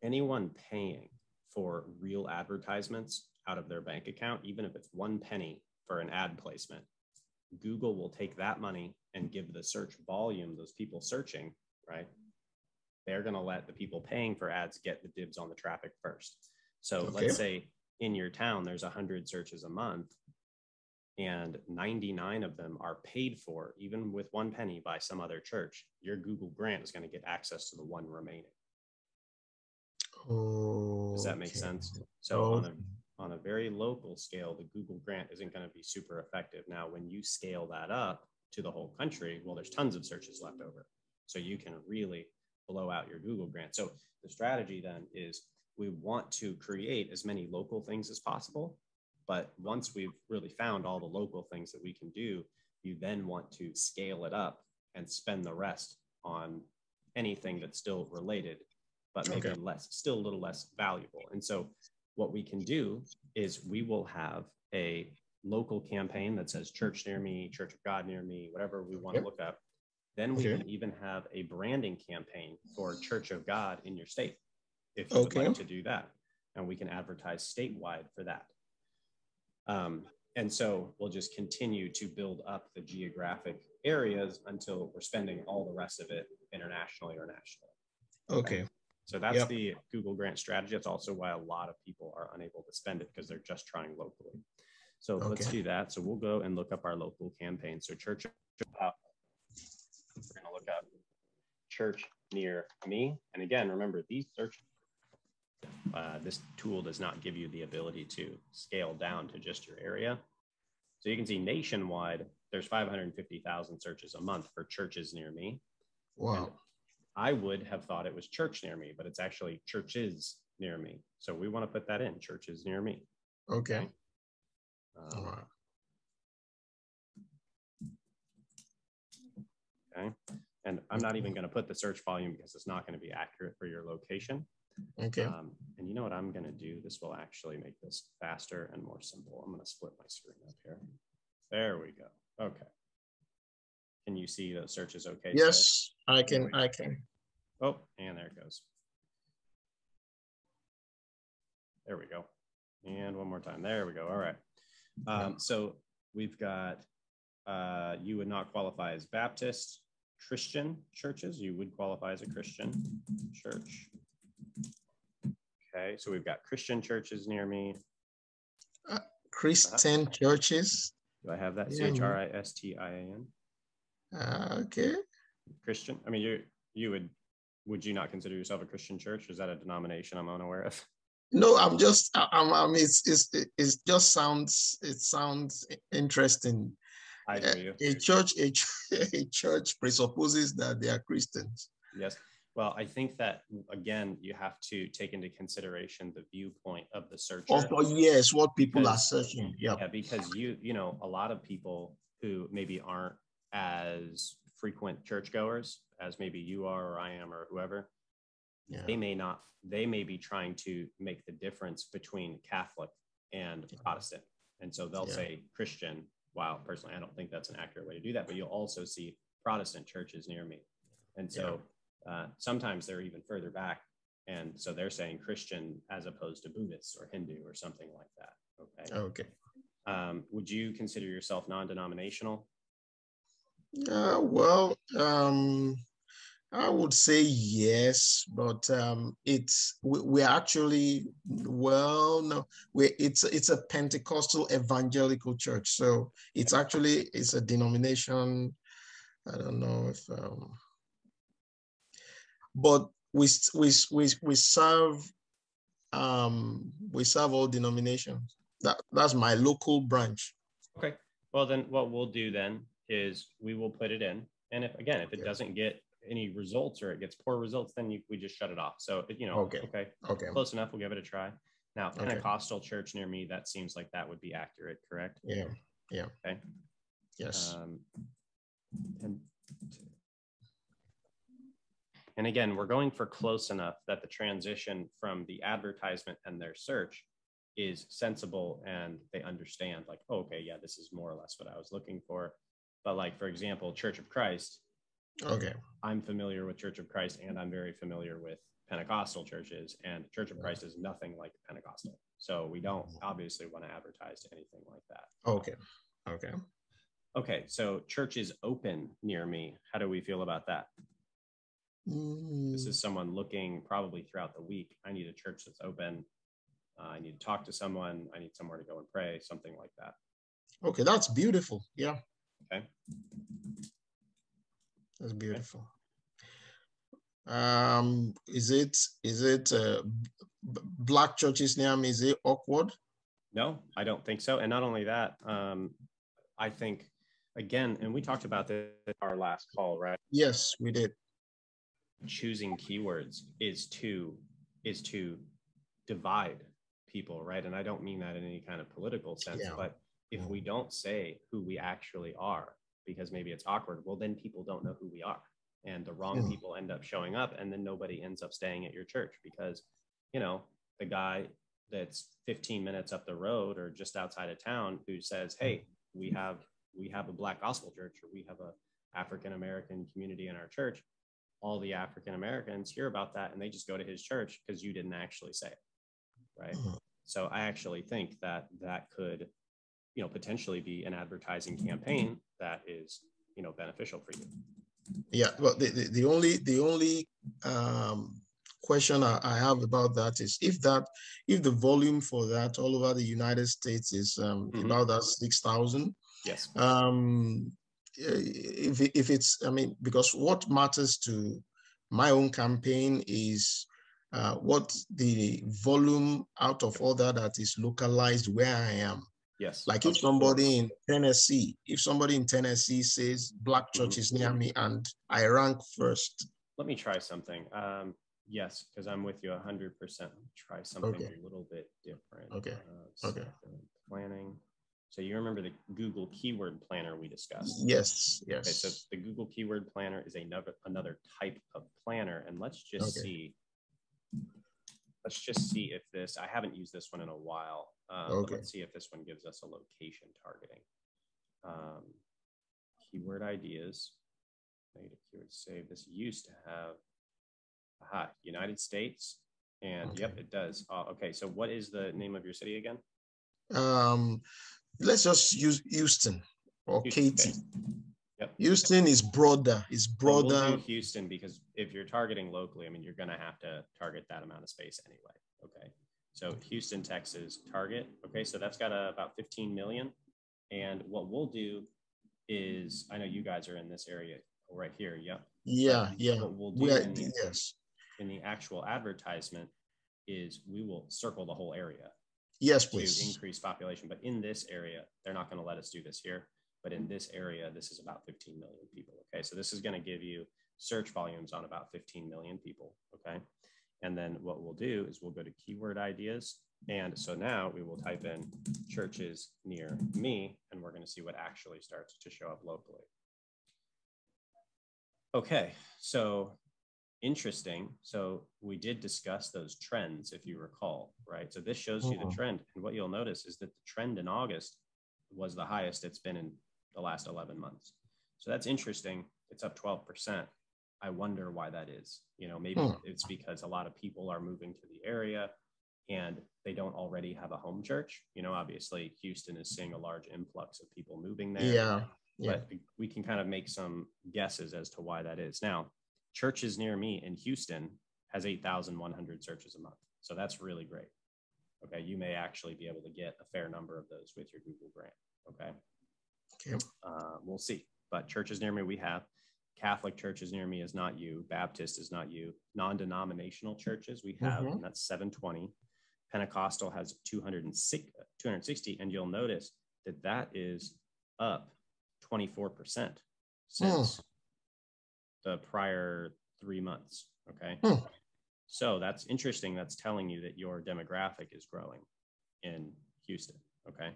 anyone paying for real advertisements out of their bank account, even if it's 1 penny for an ad placement, Google will take that money and give the search volume, those people searching, right? They're going to let the people paying for ads get the dibs on the traffic first. So let's say in your town, there's 100 searches a month and 99 of them are paid for, even with 1 penny, by some other church. Your Google grant is going to get access to the 1 remaining. Does that make sense? So on a very local scale, the Google grant isn't going to be super effective. Now, when you scale that up to the whole country, well, there's tons of searches left over. So you can really blow out your Google grant. So the strategy then is we want to create as many local things as possible. But once we've really found all the local things that we can do, you then want to scale it up and spend the rest on anything that's still related, but maybe still a little less valuable. And so what we can do is we will have a local campaign that says church near me, Church of God near me, whatever we want to look up. Then we can even have a branding campaign for Church of God in your state, if you would like to do that. And we can advertise statewide for that. And so we'll just continue to build up the geographic areas until we're spending all the rest of it internationally or nationally. Okay. So that's the Google grant strategy. That's also why a lot of people are unable to spend it, because they're just trying locally. So let's do that. So we'll go and look up our local campaign. So church, we're going to look up church near me. And again, remember, these search, this tool does not give you the ability to scale down to just your area. So you can see nationwide, there's 550,000 searches a month for churches near me. Wow. And I would have thought it was church near me, but it's actually churches near me. So we want to put that in, churches near me. Okay. Okay. And I'm not even going to put the search volume because it's not going to be accurate for your location. Okay. And you know what I'm going to do? This will actually make this faster and more simple. I'm going to split my screen up here. There we go. Okay. Can you see those searches okay? Yes, so, I can. Oh, and there it goes. There we go. And one more time. There we go. All right. So we've got, you would not qualify as Baptist, Christian churches. You would qualify as a Christian church. Okay. So we've got Christian churches near me. Christian churches. Do I have that? Christian. Okay. Christian. I mean, would you not consider yourself a Christian church? Is that a denomination I'm unaware of? No, I'm it just sounds interesting. I hear you. A church presupposes that they are Christians. Yes. Well, I think that, again, you have to take into consideration the viewpoint of the searcher. Yes, what people are searching. Yeah, because you know, a lot of people who maybe aren't as frequent churchgoers as maybe you are or I am or whoever, they may be trying to make the difference between Catholic and Protestant. And so they'll say Christian. Wow, personally, I don't think that's an accurate way to do that, but you'll also see Protestant churches near me. And so sometimes they're even further back. And so they're saying Christian as opposed to Buddhist or Hindu or something like that. Okay. Would you consider yourself non-denominational? Well, I would say yes, but we're actually, it's a Pentecostal evangelical church, so it's a denomination. I don't know if, but we serve all denominations. That's my local branch. Okay. Well, then what we'll do then is we will put it in, and if it doesn't get any results or it gets poor results, then we just shut it off. So okay, close enough. We'll give it a try. Now, Pentecostal church near me, that seems like that would be accurate, correct? Yeah. Okay. Yes. And again, we're going for close enough that the transition from the advertisement and their search is sensible and they understand, like, oh, okay, yeah, this is more or less what I was looking for. But like, for example, Church of Christ. Okay. I'm familiar with Church of Christ and I'm very familiar with Pentecostal churches, and Church of Christ is nothing like Pentecostal. So we don't obviously want to advertise to anything like that. Okay. So church is open near me. How do we feel about that? This is someone looking probably throughout the week. I need a church that's open. I need to talk to someone. I need somewhere to go and pray, something like that. Okay. That's beautiful. Yeah. Okay. That's beautiful. Is it black churches near me? Is it awkward? No, I don't think so. And not only that, I think, again, and we talked about this in our last call, right? Yes, we did. Choosing keywords is to divide people, right? And I don't mean that in any kind of political sense, but if we don't say who we actually are, because maybe it's awkward, well, then people don't know who we are. And the wrong people end up showing up, and then nobody ends up staying at your church because, the guy that's 15 minutes up the road or just outside of town who says, hey, we have a Black gospel church, or we have a African-American community in our church. All the African-Americans hear about that and they just go to his church because you didn't actually say it, right? So I actually think that could, potentially be an advertising campaign that is beneficial for you. Yeah, well, the only question I have about that is if the volume for that all over the United States is about that 6,000. Yes. If it's, I mean, because what matters to my own campaign is what the volume out of all that is localized where I am. Yes. Like if somebody in Tennessee says Black church is near me and I rank first. Let me try something. Yes, because I'm with you 100%. Let me try something a little bit different. Okay. Planning. So you remember the Google Keyword Planner we discussed? Yes. Okay, so the Google Keyword Planner is another type of planner, and let's just see. Let's just see if this. I haven't used this one in a while. But let's see if this one gives us a location targeting. Keyword ideas. Negative keyword save. This used to have United States, and yep, it does. Okay, so what is the name of your city again? Let's just use Houston or Katy. Okay. Yep. Houston is broader. It's broader. We'll do Houston because if you're targeting locally, I mean, you're going to have to target that amount of space anyway. Okay. So Houston, Texas, target. Okay. So that's got about 15 million. And what we'll do is, I know you guys are in this area right here. Yep. Yeah. What we'll do in the actual advertisement is we will circle the whole area. Yes, please. To increase population. But in this area, they're not going to let us do this here. But in this area, this is about 15 million people. Okay. So this is going to give you search volumes on about 15 million people. Okay. And then what we'll do is we'll go to keyword ideas. And so now we will type in churches near me, and we're going to see what actually starts to show up locally. Okay. So interesting. So we did discuss those trends, if you recall, right? So this shows you the trend. And what you'll notice is that the trend in August was the highest it's been in the last 11 months. So that's interesting. It's up 12%. I wonder why that is. Maybe it's because a lot of people are moving to the area and they don't already have a home church. Obviously Houston is seeing a large influx of people moving there. Yeah. But we can kind of make some guesses as to why that is. Now, churches near me in Houston has 8,100 searches a month. So that's really great. Okay. You may actually be able to get a fair number of those with your Google grant. Okay. We'll see. But churches near me, we have. Catholic churches near me is not you. Baptist is not you. Non-denominational churches we have, and that's 720. Pentecostal has 260. And you'll notice that is up 24% since the prior 3 months. Okay. So that's interesting. That's telling you that your demographic is growing in Houston. Okay.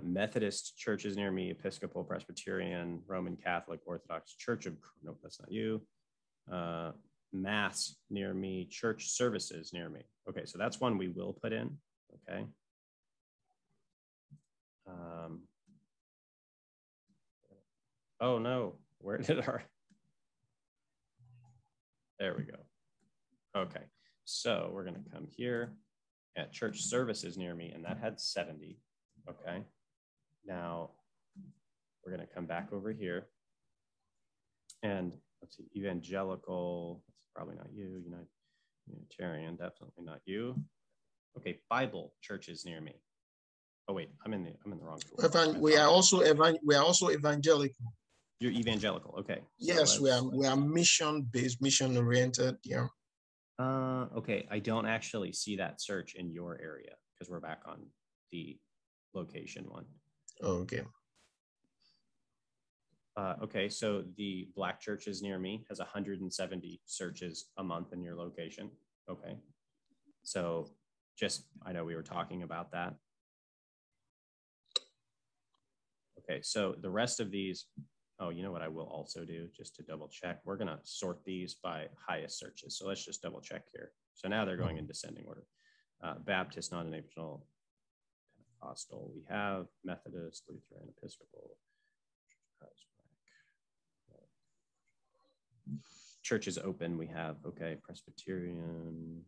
Methodist churches near me, Episcopal, Presbyterian, Roman Catholic, Orthodox Church of, nope, that's not you. Mass near me, church services near me. Okay. So that's one we will put in. Okay. Oh no, where did there we go. Okay. So we're going to come here at church services near me, and that had 70. Okay. Now we're going to come back over here and let's see, evangelical. That's probably not you. Unitarian, definitely not you. Okay. Bible churches near me. Oh wait, I'm in the wrong tool. We are also evangelical. You're evangelical. Okay. Yes, so we are mission-based, mission-oriented. Yeah. Okay. I don't actually see that search in your area because we're back on the location one. Oh, okay. Okay. So the Black churches near me has 170 searches a month in your location. Okay. So I know we were talking about that. Okay. So the rest of these, oh, you know what I will also do just to double check? We're going to sort these by highest searches. So let's just double check here. So now they're going in descending order. Baptist, non-denominational, Pentecostal, we have Methodist, Lutheran, Episcopal, churches open, we have, okay, Presbyterian,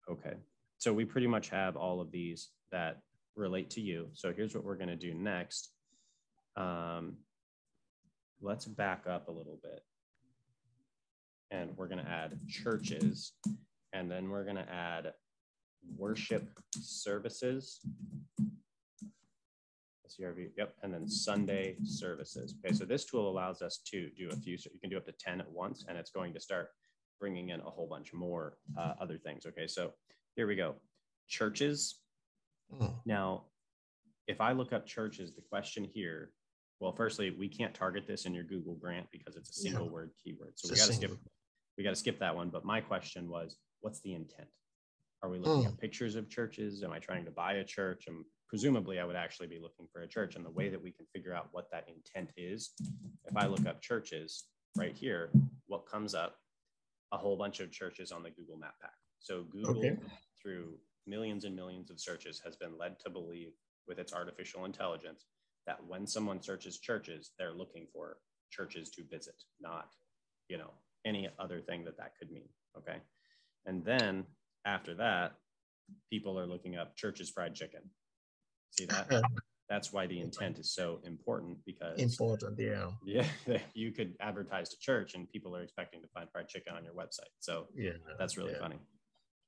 okay. So we pretty much have all of these that relate to you. So here's what we're going to do next. let's back up a little bit. And we're going to add churches, and then we're going to add worship services. CRV, yep, and then Sunday services. Okay, so this tool allows us to do a few, so you can do up to 10 at once, and it's going to start bringing in a whole bunch more other things. Okay, so here we go. Churches. Now, if I look up churches, the question here, well, firstly, we can't target this in your Google grant because it's a single word keyword. So we got to skip that one. But my question was, what's the intent? Are we looking at pictures of churches? Am I trying to buy a church? And presumably I would actually be looking for a church. And the way that we can figure out what that intent is, if I look up churches right here, what comes up? A whole bunch of churches on the Google Map Pack. So Google, through millions and millions of searches, has been led to believe with its artificial intelligence that when someone searches churches, they're looking for churches to visit, not, you know, any other thing that could mean. Okay. And then after that, people are looking up churches fried chicken. See that? That's why the intent is so important, because you could advertise to church and people are expecting to find fried chicken on your website. So that's really funny.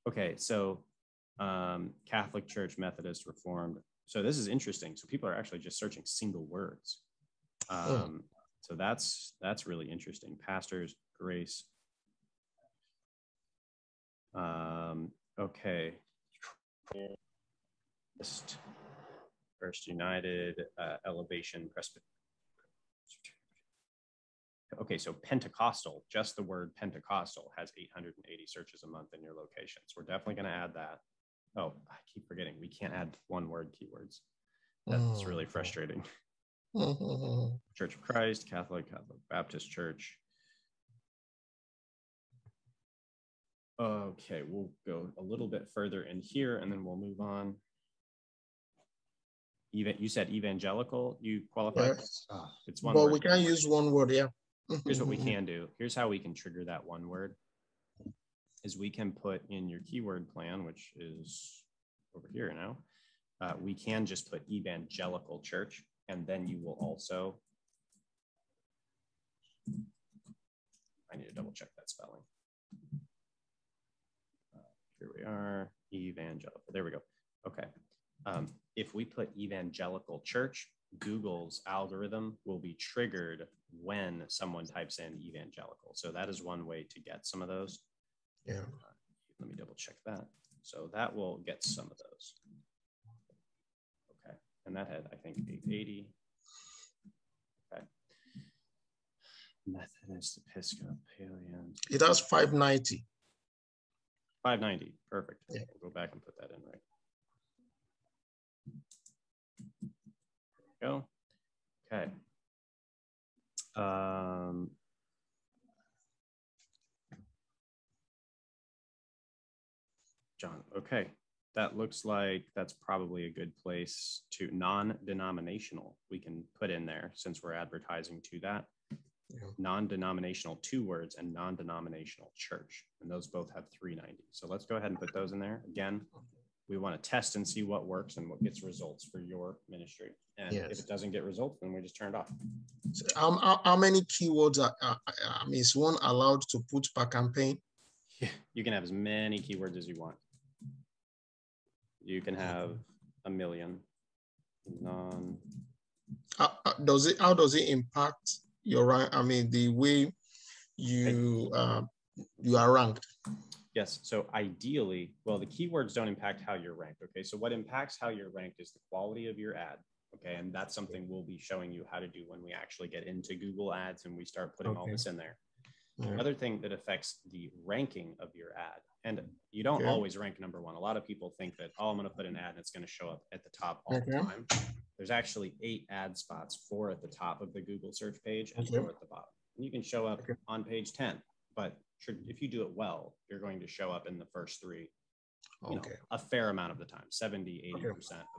Okay, so Catholic Church, Methodist, Reformed. So this is interesting. So people are actually just searching single words. So that's really interesting. Pastors, grace. Okay. First United, Elevation, Presbyterian. Okay, so Pentecostal, just the word Pentecostal has 880 searches a month in your location. So we're definitely going to add that. Oh, I keep forgetting. We can't add one word keywords. That's really frustrating. Church of Christ, Catholic Baptist Church. Okay, we'll go a little bit further in here and then we'll move on. You said evangelical, you qualified? Yes. It's one but word. We can use one word, Here's what we can do. Here's how we can trigger that one word. Is we can put in your keyword plan, which is over here now. We can just put evangelical church, and then you will also, I need to double check that spelling. Here we are, evangelical. There we go. Okay. If we put evangelical church, Google's algorithm will be triggered when someone types in evangelical. So that is one way to get some of those. Yeah. Let me double check that. So that will get some of those. Okay. And that had, I think, 880. Okay. Methodist, Episcopalian. It has 590. 590. Perfect. Yeah. We'll go back and put that in right. There we go. Okay. John, okay. That looks like that's probably a good place to non-denominational. We can put in there since we're advertising to that. Yeah. Non-denominational 2 words and non-denominational church. And those both have 390. So let's go ahead and put those in there. Again, we want to test and see what works and what gets results for your ministry. And if it doesn't get results, then we just turn it off. So how many keywords is one allowed to put per campaign? You can have as many keywords as you want. You can have 1 million. How does it impact your rank? I mean, the way you are ranked? Yes. So ideally, well, the keywords don't impact how you're ranked. Okay. So what impacts how you're ranked is the quality of your ad. Okay. And that's something we'll be showing you how to do when we actually get into Google Ads and we start putting all this in there. Another thing that affects the ranking of your ad, and you don't always rank number 1. A lot of people think that, oh, I'm going to put an ad and it's going to show up at the top all the time. There's actually 8 ad spots, 4 at the top of the Google search page and 4 at the bottom. And you can show up on page 10, but if you do it well, you're going to show up in the first 3, you know, a fair amount of the time, 70, 80% of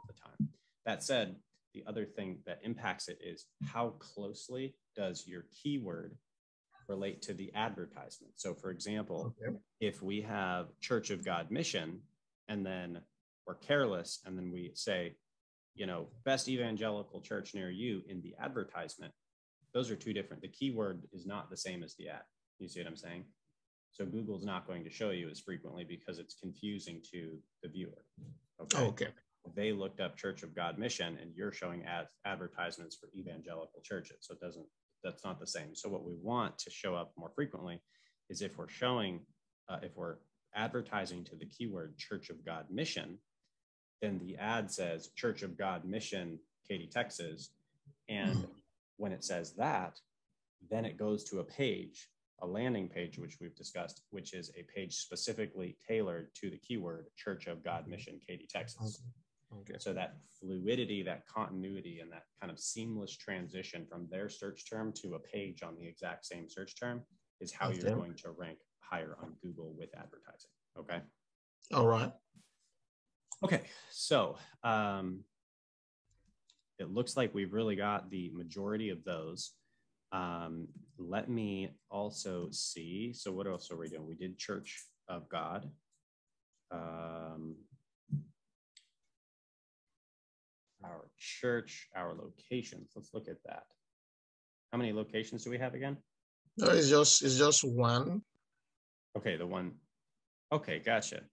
the time. That said, the other thing that impacts it is how closely does your keyword relate to the advertisement. So for example, if we have Church of God Mission, and then we're careless, and then we say, you know, best evangelical church near you in the advertisement, those are two different. The keyword is not the same as the ad. You see what I'm saying? So Google's not going to show you as frequently because it's confusing to the viewer. Okay. Okay. They looked up Church of God Mission, and you're showing advertisements for evangelical churches. So that's not the same. So what we want to show up more frequently is if we're showing, if we're advertising to the keyword Church of God Mission, then the ad says Church of God Mission, Katy, Texas. And when it says that, then it goes to a page, a landing page, which we've discussed, which is a page specifically tailored to the keyword Church of God Mission, Katy, Texas. Okay. So that fluidity, that continuity, and that kind of seamless transition from their search term to a page on the exact same search term is how you're going to rank higher on Google with advertising. Okay. All right. Okay. So it looks like we've really got the majority of those. Let me also see. So what else are we doing? We did Church of God. Our church, our locations. Let's look at that. How many locations do we have again? No, it's just one. Okay, the one. Okay, gotcha.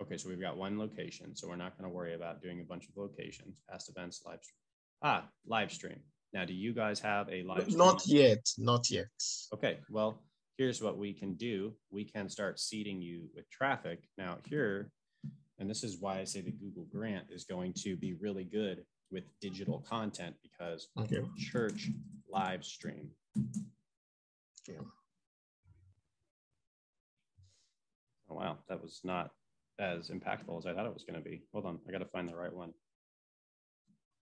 Okay, so we've got one location. So we're not going to worry about doing a bunch of locations, past events, live stream. Live stream. Now, do you guys have a live stream? Not yet. Not yet. Okay, well, here's what we can do. We can start seeding you with traffic. Now here, and this is why I say the Google grant is going to be really good with digital content, because church live stream. Okay. Oh, wow, that was not as impactful as I thought it was going to be. Hold on, I got to find the right one.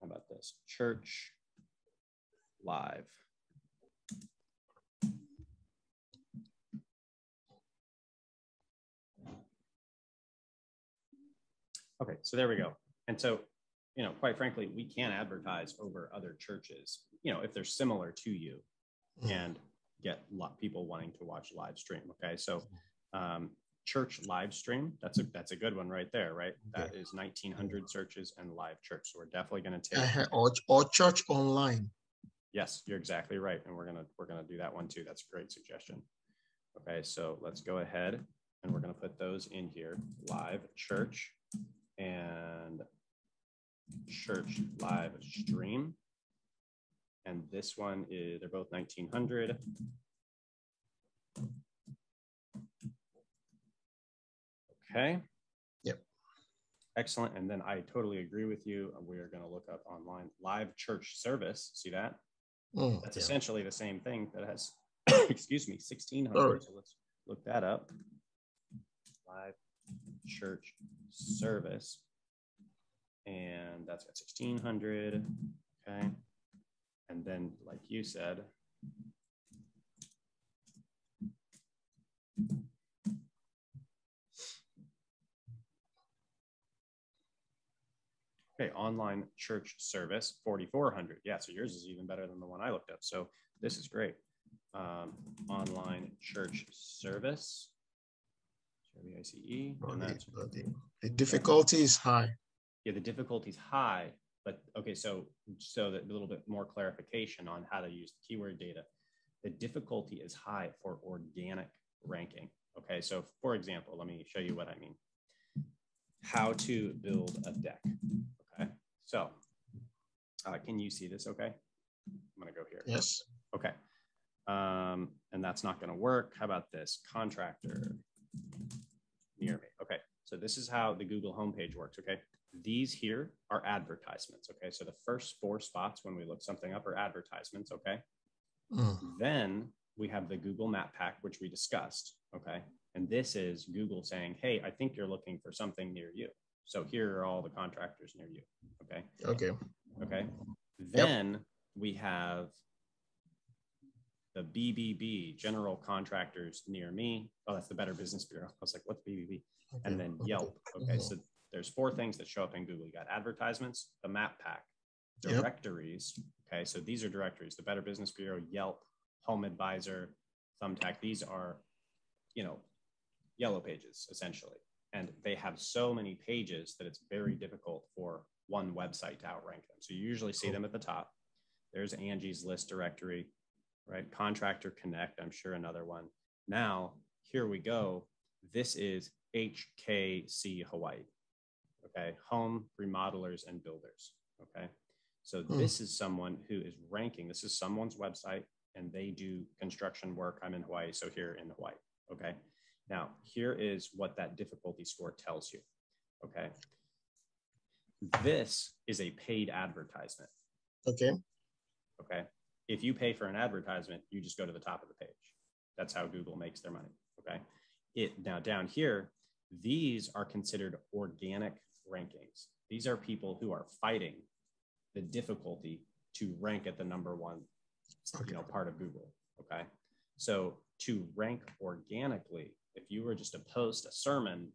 How about this? Church live. Okay, so there we go. And so, quite frankly, we can advertise over other churches, if they're similar to you, and get people wanting to watch live stream. Okay, so church live stream, that's a good one right there, right? That is 1,900 searches and live church. So we're definitely going to take or church online. Yes, you're exactly right, and we're gonna do that one too. That's a great suggestion. Okay, so let's go ahead and we're gonna put those in here: live church and church live stream. And this one is, they're both 1,900. Okay. Yep. Excellent. And then I totally agree with you. We are going to look up online live church service. See that? That's essentially the same thing that has, excuse me, 1,600. So let's look that up. Live church service. And that's got 1,600. Okay. And then, like you said, okay, online church service, 4,400. Yeah, so yours is even better than the one I looked up. So this is great. Online church service, C-R-V-I-C-E. The difficulty is high. Yeah, the difficulty is high. But okay, so that a little bit more clarification on how to use the keyword data. The difficulty is high for organic ranking. Okay, so for example, let me show you what I mean. How to build a deck. Okay, so can you see this okay? I'm gonna go here. Yes. Okay, and that's not gonna work. How about this? Contractor near me. Okay, so this is how the Google homepage works, okay? These here are advertisements, okay? So the first 4 spots when we look something up are advertisements, okay? Then we have the Google Map Pack, which we discussed, okay? And this is Google saying, hey, I think you're looking for something near you. So here are all the contractors near you, okay? Okay. Then we have the BBB, general contractors near me. Oh, that's the Better Business Bureau. I was like, what's BBB? And then Yelp, okay? So there's 4 things that show up in Google. You got advertisements, the map pack, directories. Okay, so these are directories: the Better Business Bureau, Yelp, Home Advisor, Thumbtack. These are, yellow pages essentially, and they have so many pages that it's very difficult for one website to outrank them. So you usually see them at the top. There's Angie's List directory, right? Contractor Connect, I'm sure another one. Now, here we go. This is HKC Hawaii, okay? Home Remodelers and Builders, okay? So this is someone who is ranking. This is someone's website, and they do construction work. I'm in Hawaii, so here in Hawaii, okay? Now, here is what that difficulty score tells you, okay? This is a paid advertisement. Okay. Okay. If you pay for an advertisement, you just go to the top of the page. That's how Google makes their money. Okay. Now down here, these are considered organic rankings. These are people who are fighting the difficulty to rank at the number one, part of Google. Okay. So to rank organically, if you were just to post a sermon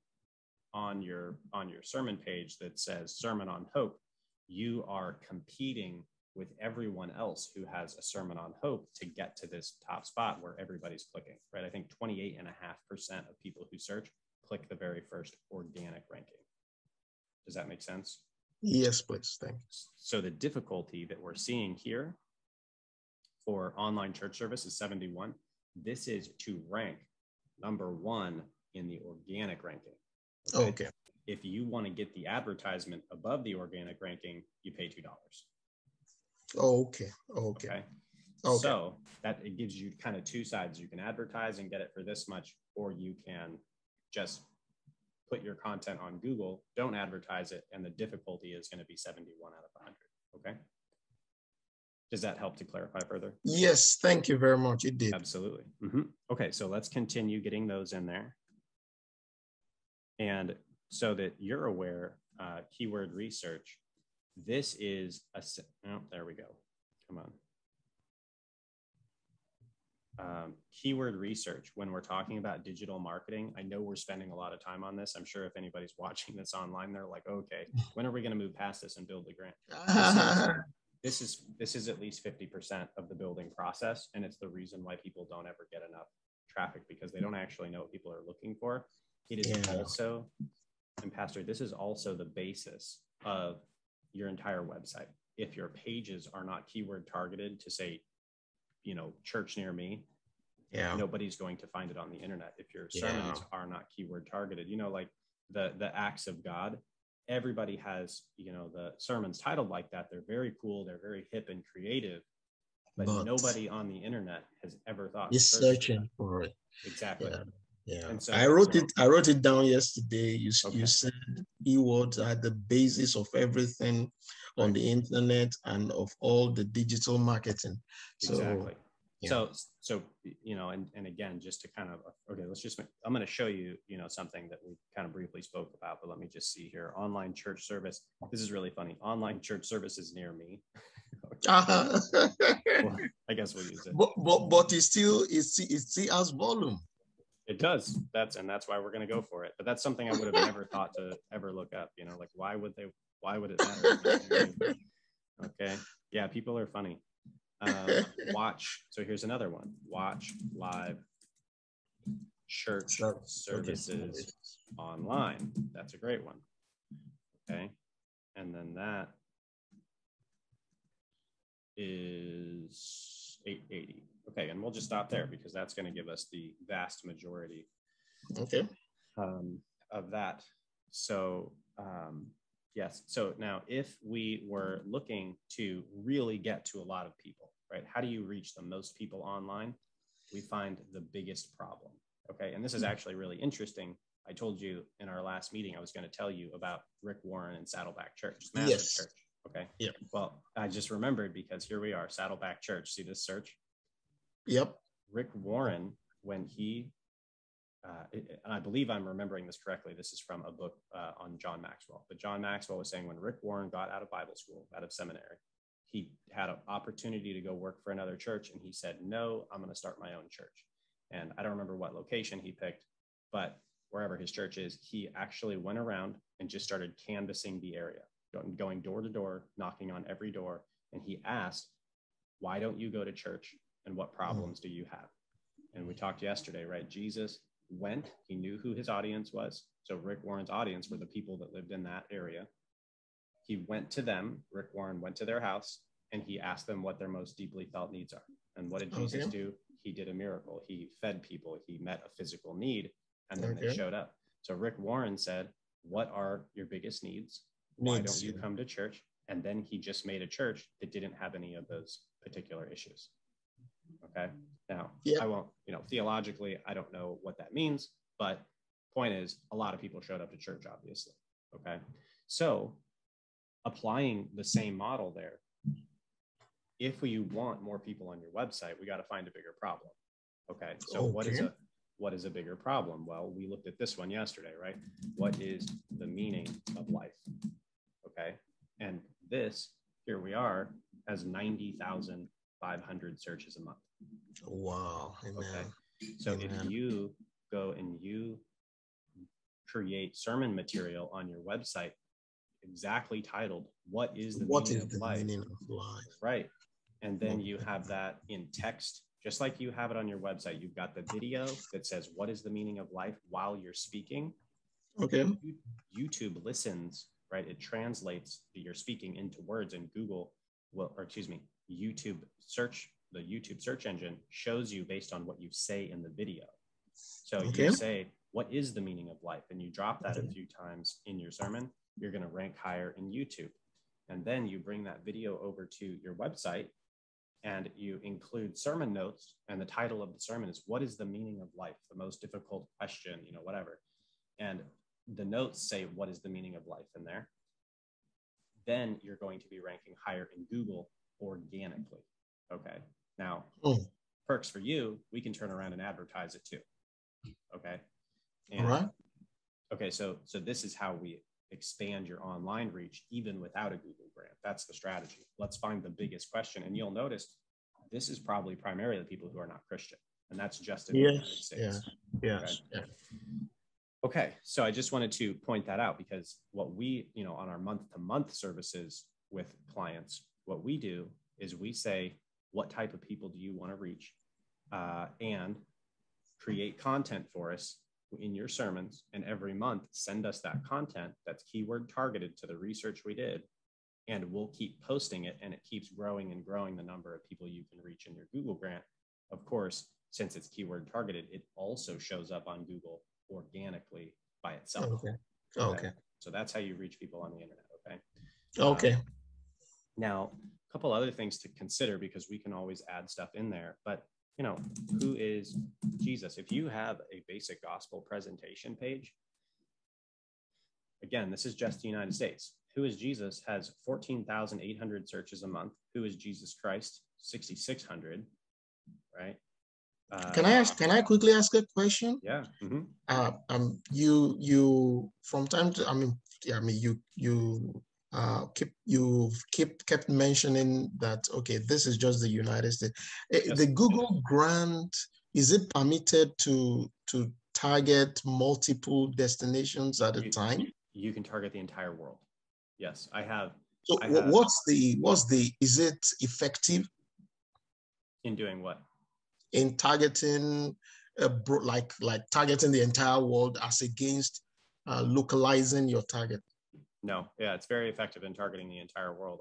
on your sermon page that says Sermon on Hope, you are competing with everyone else who has a sermon on hope to get to this top spot where everybody's clicking, right? I think 28.5% of people who search click the very first organic ranking. Does that make sense? Yes, please. Thanks. So the difficulty that we're seeing here for online church service is 71. This is to rank number one in the organic ranking. Okay. If you want to get the advertisement above the organic ranking, you pay $2. Okay. So that it gives you kind of two sides. You can advertise and get it for this much, or you can just put your content on Google, don't advertise it, and the difficulty is going to be 71 out of 100. Okay. Does that help to clarify further? Yes, thank you very much. It did. Absolutely. Okay, so let's continue getting those in there. And so that you're aware, keyword research, this is there we go. Come on. Keyword research, when we're talking about digital marketing, I know we're spending a lot of time on this. I'm sure if anybody's watching this online, they're like, okay, when are we going to move past this and build the grant? This is at least 50% of the building process. And it's the reason why people don't ever get enough traffic, because they don't actually know what people are looking for. It is also, and Pastor, this is also the basis of your entire website. If your pages are not keyword targeted to say, church near me, nobody's going to find it on the internet. If your sermons are not keyword targeted, like the acts of God, everybody has, the sermons titled like that. They're very cool. They're very hip and creative, but nobody on the internet has ever thought. Is searching for it. Exactly. Yeah. And so I wrote it down yesterday. You said keywords are the basis of everything on the internet and of all the digital marketing. Exactly. So, and again, just to kind of, I'm going to show you, something that we kind of briefly spoke about, but let me just see here. Online church service. This is really funny. Online church service is near me. Well, I guess we'll use it. But it still has volume. It does. That's why we're going to go for it. But that's something I would have never thought to ever look up, like why would it matter? Okay. Yeah. People are funny. So here's another one. Watch live church services online. That's a great one. Okay. And then that is 880. Okay. And we'll just stop there because that's going to give us the vast majority of that. So, yes. So now if we were looking to really get to a lot of people, right? How do you reach the most people online? We find the biggest problem. Okay. And this is actually really interesting. I told you in our last meeting, I was going to tell you about Rick Warren and Saddleback Church, massive church. Okay. Yeah. Well, I just remembered because here we are, Saddleback Church. See this search? Yep. Rick Warren, when he, and I believe I'm remembering this correctly. This is from a book on John Maxwell. But John Maxwell was saying when Rick Warren got out of Bible school, out of seminary, he had an opportunity to go work for another church. And he said, no, I'm going to start my own church. And I don't remember what location he picked, but wherever his church is, he actually went around and just started canvassing the area, going door to door, knocking on every door. And he asked, why don't you go to church? And what problems do you have? And we talked yesterday, right? Jesus went, he knew who his audience was. So Rick Warren's audience were the people that lived in that area. He went to them, Rick Warren went to their house and he asked them what their most deeply felt needs are. And what did Jesus do? He did a miracle. He fed people. He met a physical need, and then they showed up. So Rick Warren said, what are your biggest needs? Why don't you come to church? And then he just made a church that didn't have any of those particular issues. Okay. Now, I won't, theologically, I don't know what that means, but point is, a lot of people showed up to church, obviously. Okay. So applying the same model there, if we want more people on your website, we got to find a bigger problem. Okay. So what is a bigger problem? Well, we looked at this one yesterday, right? What is the meaning of life? Okay. And this, here we are, has 90,500 searches a month. Wow. Amen. Okay. So if you go and you create sermon material on your website exactly titled, what is the meaning of life? Right. And then you have that in text, just like you have it on your website. You've got the video that says, what is the meaning of life while you're speaking? Okay. YouTube listens, right? It translates your speaking into words, and YouTube search, the YouTube search engine shows you based on what you say in the video. So you say, what is the meaning of life? And you drop that a few times in your sermon, you're going to rank higher in YouTube. And then you bring that video over to your website and you include sermon notes. And the title of the sermon is, what is the meaning of life? The most difficult question, whatever. And the notes say, what is the meaning of life in there? Then you're going to be ranking higher in Google organically. Okay. Now, perks for you, we can turn around and advertise it too. Okay. And, all right. Okay. So this is how we expand your online reach, even without a Google grant. That's the strategy. Let's find the biggest question. And you'll notice this is probably primarily the people who are not Christian. And that's just in the United States. Yes. Okay. So I just wanted to point that out, because what we, on our month-to-month services with clients, what we do is we say, what type of people do you want to reach? And create content for us in your sermons, and every month send us that content that's keyword targeted to the research we did, and we'll keep posting it, and it keeps growing and growing the number of people you can reach in your Google grant. Of course, since it's keyword targeted, it also shows up on Google organically by itself. Okay. So that's how you reach people on the internet. Okay. Now, a couple other things to consider, because we can always add stuff in there, but who is Jesus? If you have a basic gospel presentation page, again, this is just the United States. Who is Jesus has 14,800 searches a month. Who is Jesus Christ? 6,600, right? Can I quickly ask a question? Yeah. You from time to, you kept mentioning that, okay, this is just the United States. Yes. The Google grant, is it permitted to target multiple destinations at a time? You can target the entire world. Yes, I have. So what's the, is it effective? In doing what? In targeting, like targeting the entire world as against localizing your target? No, yeah, it's very effective in targeting the entire world.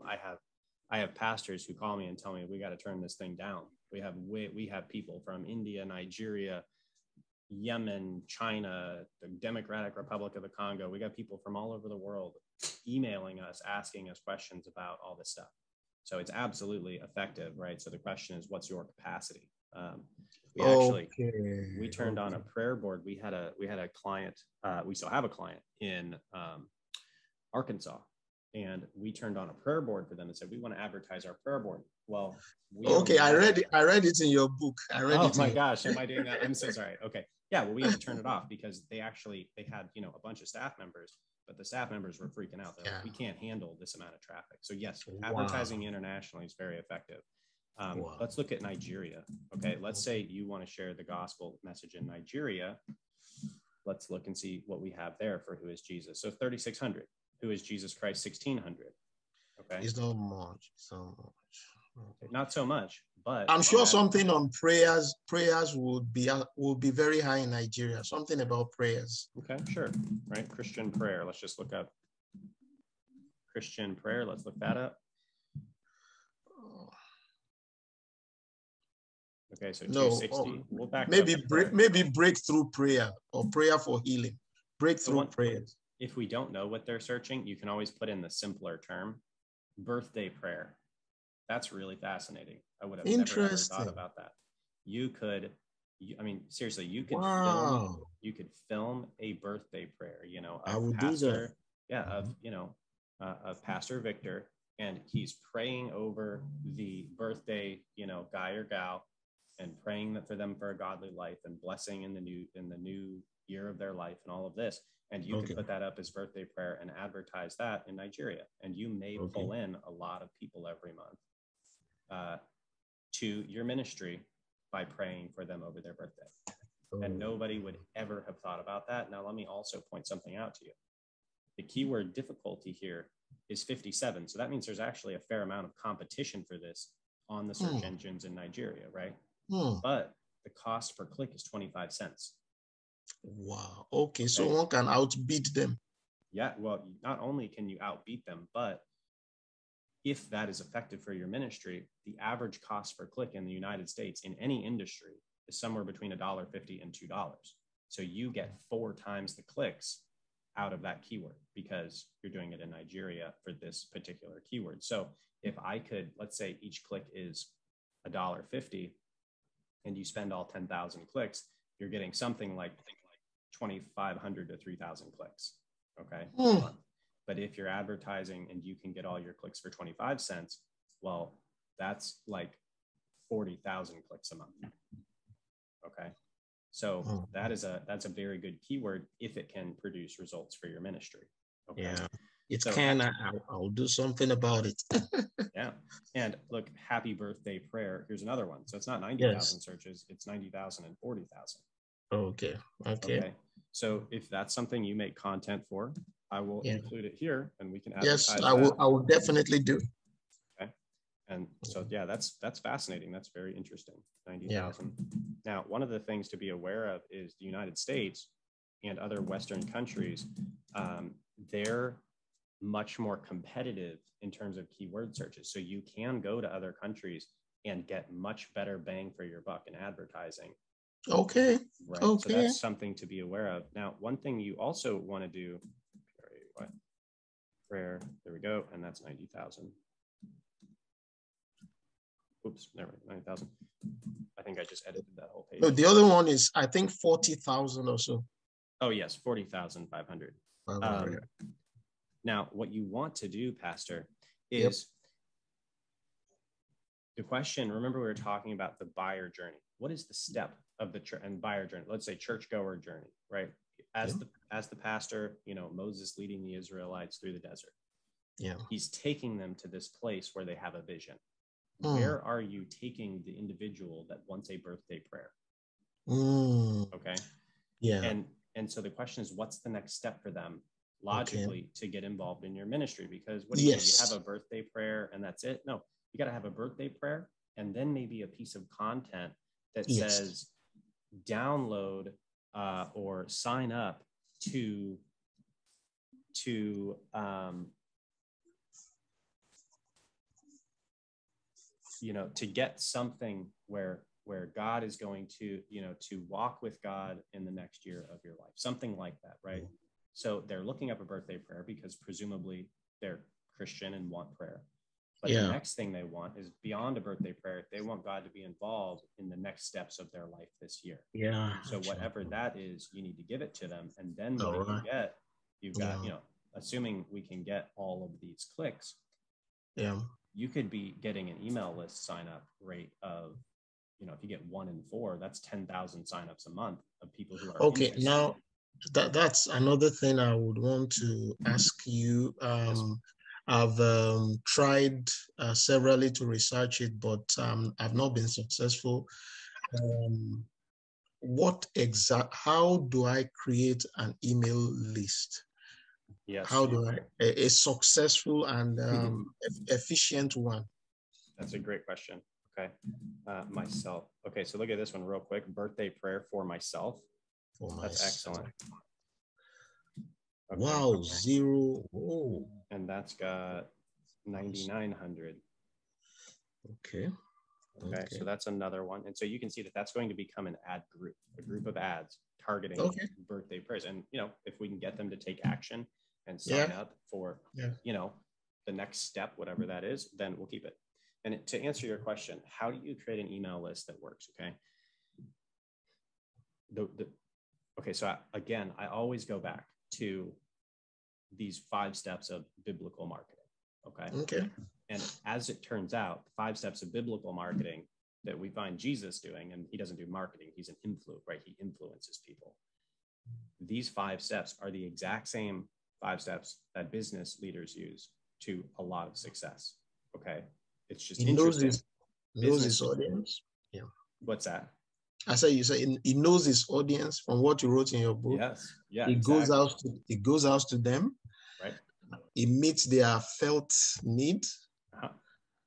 I have pastors who call me and tell me, we got to turn this thing down. We have people from India, Nigeria, Yemen, China, the Democratic Republic of the Congo. We got people from all over the world emailing us, asking us questions about all this stuff. So it's absolutely effective, right? So the question is, what's your capacity? We turned on a prayer board. We had a client. We still have a client in Arkansas, and we turned on a prayer board for them and said, we want to advertise our prayer board. Well, I read it in your book. Oh my gosh, am I doing that? I'm so sorry. Okay. Yeah, well, we had to turn it off because they had, a bunch of staff members, but the staff members were freaking out. They're like, we can't handle this amount of traffic. So yes, advertising internationally is very effective. Let's look at Nigeria. Okay. Let's say you want to share the gospel message in Nigeria. Let's look and see what we have there for who is Jesus. So 3,600. Who is Jesus Christ? 1,600. Okay. It's not much. So much. Okay. Not so much, but I'm sure something on prayers would be very high in Nigeria. Something about prayers. Okay, sure. Right. Christian prayer. Let's just look up Christian prayer. Let's look that up. Okay, so No, 260. We'll back maybe it up. maybe breakthrough prayer or prayer for healing. Breakthrough prayers. If we don't know what they're searching, you can always put in the simpler term, birthday prayer. That's really fascinating. I would have never ever thought about that. You could, I mean, seriously, you could film a birthday prayer, you know, I would do that. Yeah, of Pastor Victor, and he's praying over the birthday, you know, guy or gal, and praying for them for a godly life and blessing in the new year of their life and all of this. And you could put that up as birthday prayer and advertise that in Nigeria. And you may pull in a lot of people every month to your ministry by praying for them over their birthday. And nobody would ever have thought about that. Now, let me also point something out to you. The keyword difficulty here is 57. So that means there's actually a fair amount of competition for this on the search engines in Nigeria, right? But the cost per click is 25 cents. Wow. Okay. So one can outbid them. Yeah. Well, not only can you outbeat them, but if that is effective for your ministry, the average cost per click in the United States in any industry is somewhere between $1.50 and $2. So you get 4 times the clicks out of that keyword because you're doing it in Nigeria for this particular keyword. So if I could, let's say each click is $1.50 and you spend all 10,000 clicks, you're getting something like 2,500 to 3,000 clicks. Okay. But if you're advertising and you can get all your clicks for 25 cents, well, that's like 40,000 clicks a month. Okay. So that's a very good keyword if it can produce results for your ministry. Okay. Yeah, it can. I'll do something about it. Yeah. And look, happy birthday prayer. Here's another one. So it's not 90,000 searches. It's 90,000 and 40,000. Okay. So if that's something you make content for, I will include it here and we can advertise. Yes, I will definitely do. Okay. And so, yeah, that's fascinating. That's very interesting. 90,000. Now, one of the things to be aware of is the United States and other Western countries, they're much more competitive in terms of keyword searches. So you can go to other countries and get much better bang for your buck in advertising. Okay. Right. Okay. So that's something to be aware of. Now, one thing you also want to do, prayer, there we go. And that's 90,000. Oops, never mind, 9,000. I think I just edited that whole page. No, the other one is, I think, 40,000 or so. Oh, yes, 40,500. Now, what you want to do, Pastor, is the question. Remember, we were talking about the buyer journey. What is the step of the buyer journey? Let's say churchgoer journey, right? As the pastor, you know, Moses leading the Israelites through the desert. Yeah, he's taking them to this place where they have a vision. Where are you taking the individual that wants a birthday prayer? Okay. Yeah. And so the question is, what's the next step for them logically to get involved in your ministry? Because what do you do? You have a birthday prayer and that's it? No, you got to have a birthday prayer and then maybe a piece of content that says download or sign up to you know, to get something where God is going to, you know, to walk with God in the next year of your life, something like that, right? So they're looking up a birthday prayer because presumably they're Christian and want prayer. But the next thing they want is beyond a birthday prayer. They want God to be involved in the next steps of their life this year. Yeah. So whatever that is, you need to give it to them. And then what you've got, you know, assuming we can get all of these clicks, you could be getting an email list sign up rate of, you know, if you get 1 in 4, that's 10,000 signups a month of people who are interested. Now that's another thing I would want to ask you. I've tried severally to research it, but I've not been successful. How do I create an email list? Yes. How do I a successful and efficient one? That's a great question. Okay. Myself. Okay. So look at this one real quick. Birthday prayer for myself. That's excellent. Okay. Wow. 0. Oh. And that's got 9,900. Okay. Okay, so that's another one. And so you can see that that's going to become an ad group, a group of ads targeting birthday prayers. And, you know, if we can get them to take action and sign up for, you know, the next step, whatever that is, then we'll keep it. And to answer your question, how do you create an email list that works? Okay. Okay, so again, I always go back to these 5 steps of biblical marketing. Okay. And as it turns out, the 5 steps of biblical marketing that we find Jesus doing, and he doesn't do marketing, he's an influencer, right? He influences people. These 5 steps are the exact same 5 steps that business leaders use to a lot of success. Okay. It's just interesting. He knows his audience. Yeah. What's that? I say he knows his audience from what you wrote in your book. Yes. Yeah. He goes out to them. Right. He meets their felt need.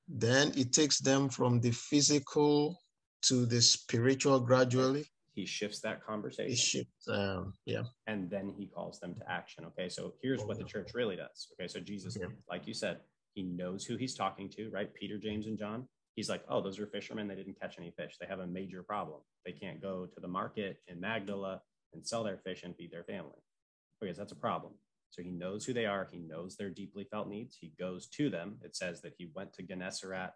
Then it takes them from the physical to the spiritual gradually. He shifts that conversation. He shifts, and then he calls them to action. Okay, so here's what the church really does. Okay, so Jesus, like you said, he knows who he's talking to, right? Peter, James, and John. He's like, oh, those are fishermen. They didn't catch any fish. They have a major problem. They can't go to the market in Magdala and sell their fish and feed their family. Okay, so that's a problem. So he knows who they are. He knows their deeply felt needs. He goes to them. It says that he went to Gennesaret.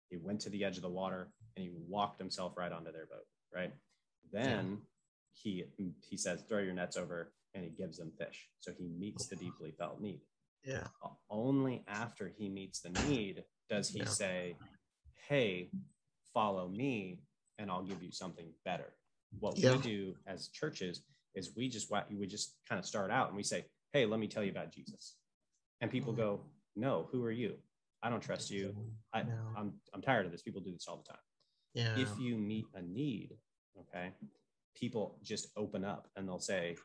He went to the edge of the water and he walked himself right onto their boat, right? Then he says, throw your nets over, and he gives them fish. So he meets the deeply felt need. Yeah. Only after he meets the need does he say, hey, follow me and I'll give you something better. What we do as churches is we just kind of start out and we say, hey, let me tell you about Jesus. And people go, no, who are you? I don't trust you. I'm tired of this. People do this all the time. Yeah. If you meet a need, okay, people just open up and they'll say,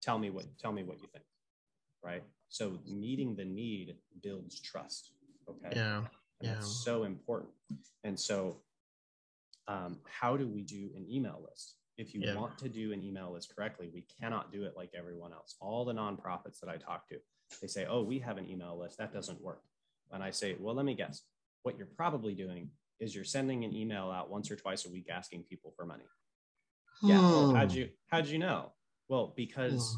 tell me what you think, right? So meeting the need builds trust, okay? Yeah. And that's so important. And so how do we do an email list? If you want to do an email list correctly, we cannot do it like everyone else. All the nonprofits that I talk to, they say, oh, we have an email list. That doesn't work. And I say, well, let me guess. What you're probably doing is you're sending an email out once or twice a week asking people for money. Yeah. Oh, how'd you know? Well, because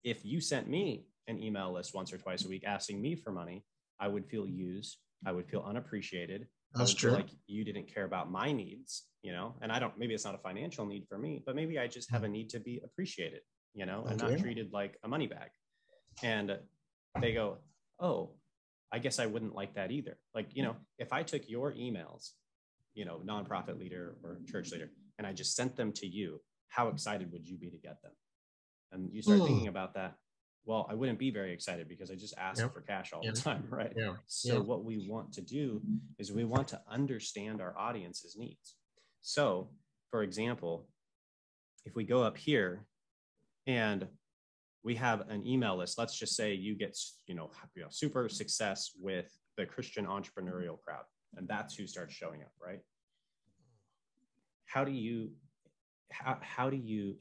if you sent me an email list once or twice a week asking me for money, I would feel used. I would feel unappreciated. That's true. Like you didn't care about my needs, and maybe it's not a financial need for me, but maybe I just have a need to be appreciated, and not treated like a money bag. And they go, oh, I guess I wouldn't like that either. Like, if I took your emails, nonprofit leader or church leader, and I just sent them to you, how excited would you be to get them? And you start thinking about that. Well, I wouldn't be very excited because I just ask for cash all the time, right? Yeah. So what we want to do is we want to understand our audience's needs. So, for example, if we go up here and we have an email list, let's just say you get, super success with the Christian entrepreneurial crowd, and that's who starts showing up, right? How do you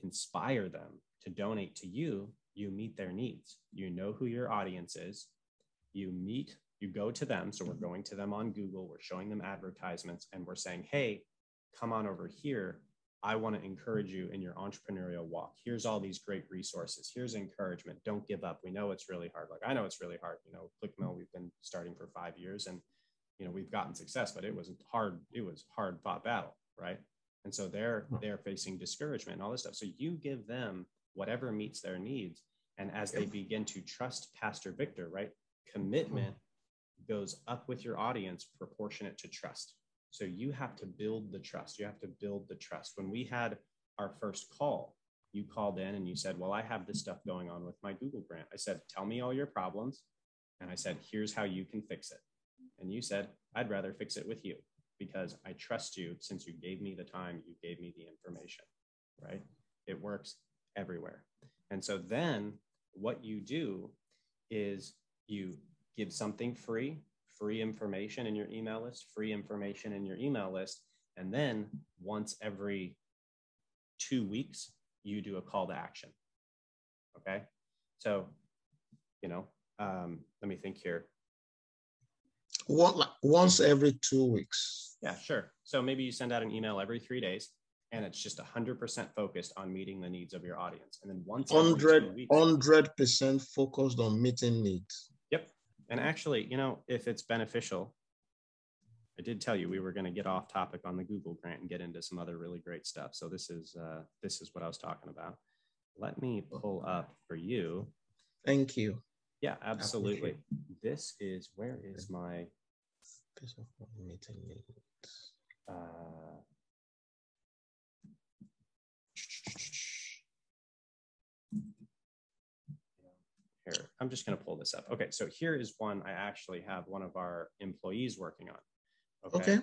inspire them to donate to you? You meet their needs. You know who your audience is. You go to them. So we're going to them on Google. We're showing them advertisements and we're saying, hey, come on over here. I want to encourage you in your entrepreneurial walk. Here's all these great resources. Here's encouragement. Don't give up. We know it's really hard. Like I know it's really hard. Clickmill, we've been starting for 5 years and, we've gotten success, but it was hard. It was hard fought battle. Right. And so they're facing discouragement and all this stuff. So you give them whatever meets their needs. And as they begin to trust Pastor Victor, right, commitment goes up with your audience proportionate to trust. So you have to build the trust. You have to build the trust. When we had our first call, you called in and you said, well, I have this stuff going on with my Google grant. I said, tell me all your problems. And I said, here's how you can fix it. And you said, I'd rather fix it with you because I trust you since you gave me the time, you gave me the information, right? It works everywhere. And so then what you do is you give something free information in your email list, And then once every 2 weeks, you do a call to action. Okay. So, let me think here. Once every 2 weeks. Yeah, sure. So maybe you send out an email every 3 days, and it's just 100% focused on meeting the needs of your audience. And then once every 2 weeks, 100% focused on meeting needs. Yep. And actually, you know, if it's beneficial, I did tell you we were going to get off topic on the Google grant and get into some other really great stuff. So this is what I was talking about. Let me pull up for you. Thank you. Yeah, absolutely. This is, where is my meeting needs? Here, I'm just going to pull this up. Okay, so here is one I actually have one of our employees working on. Okay.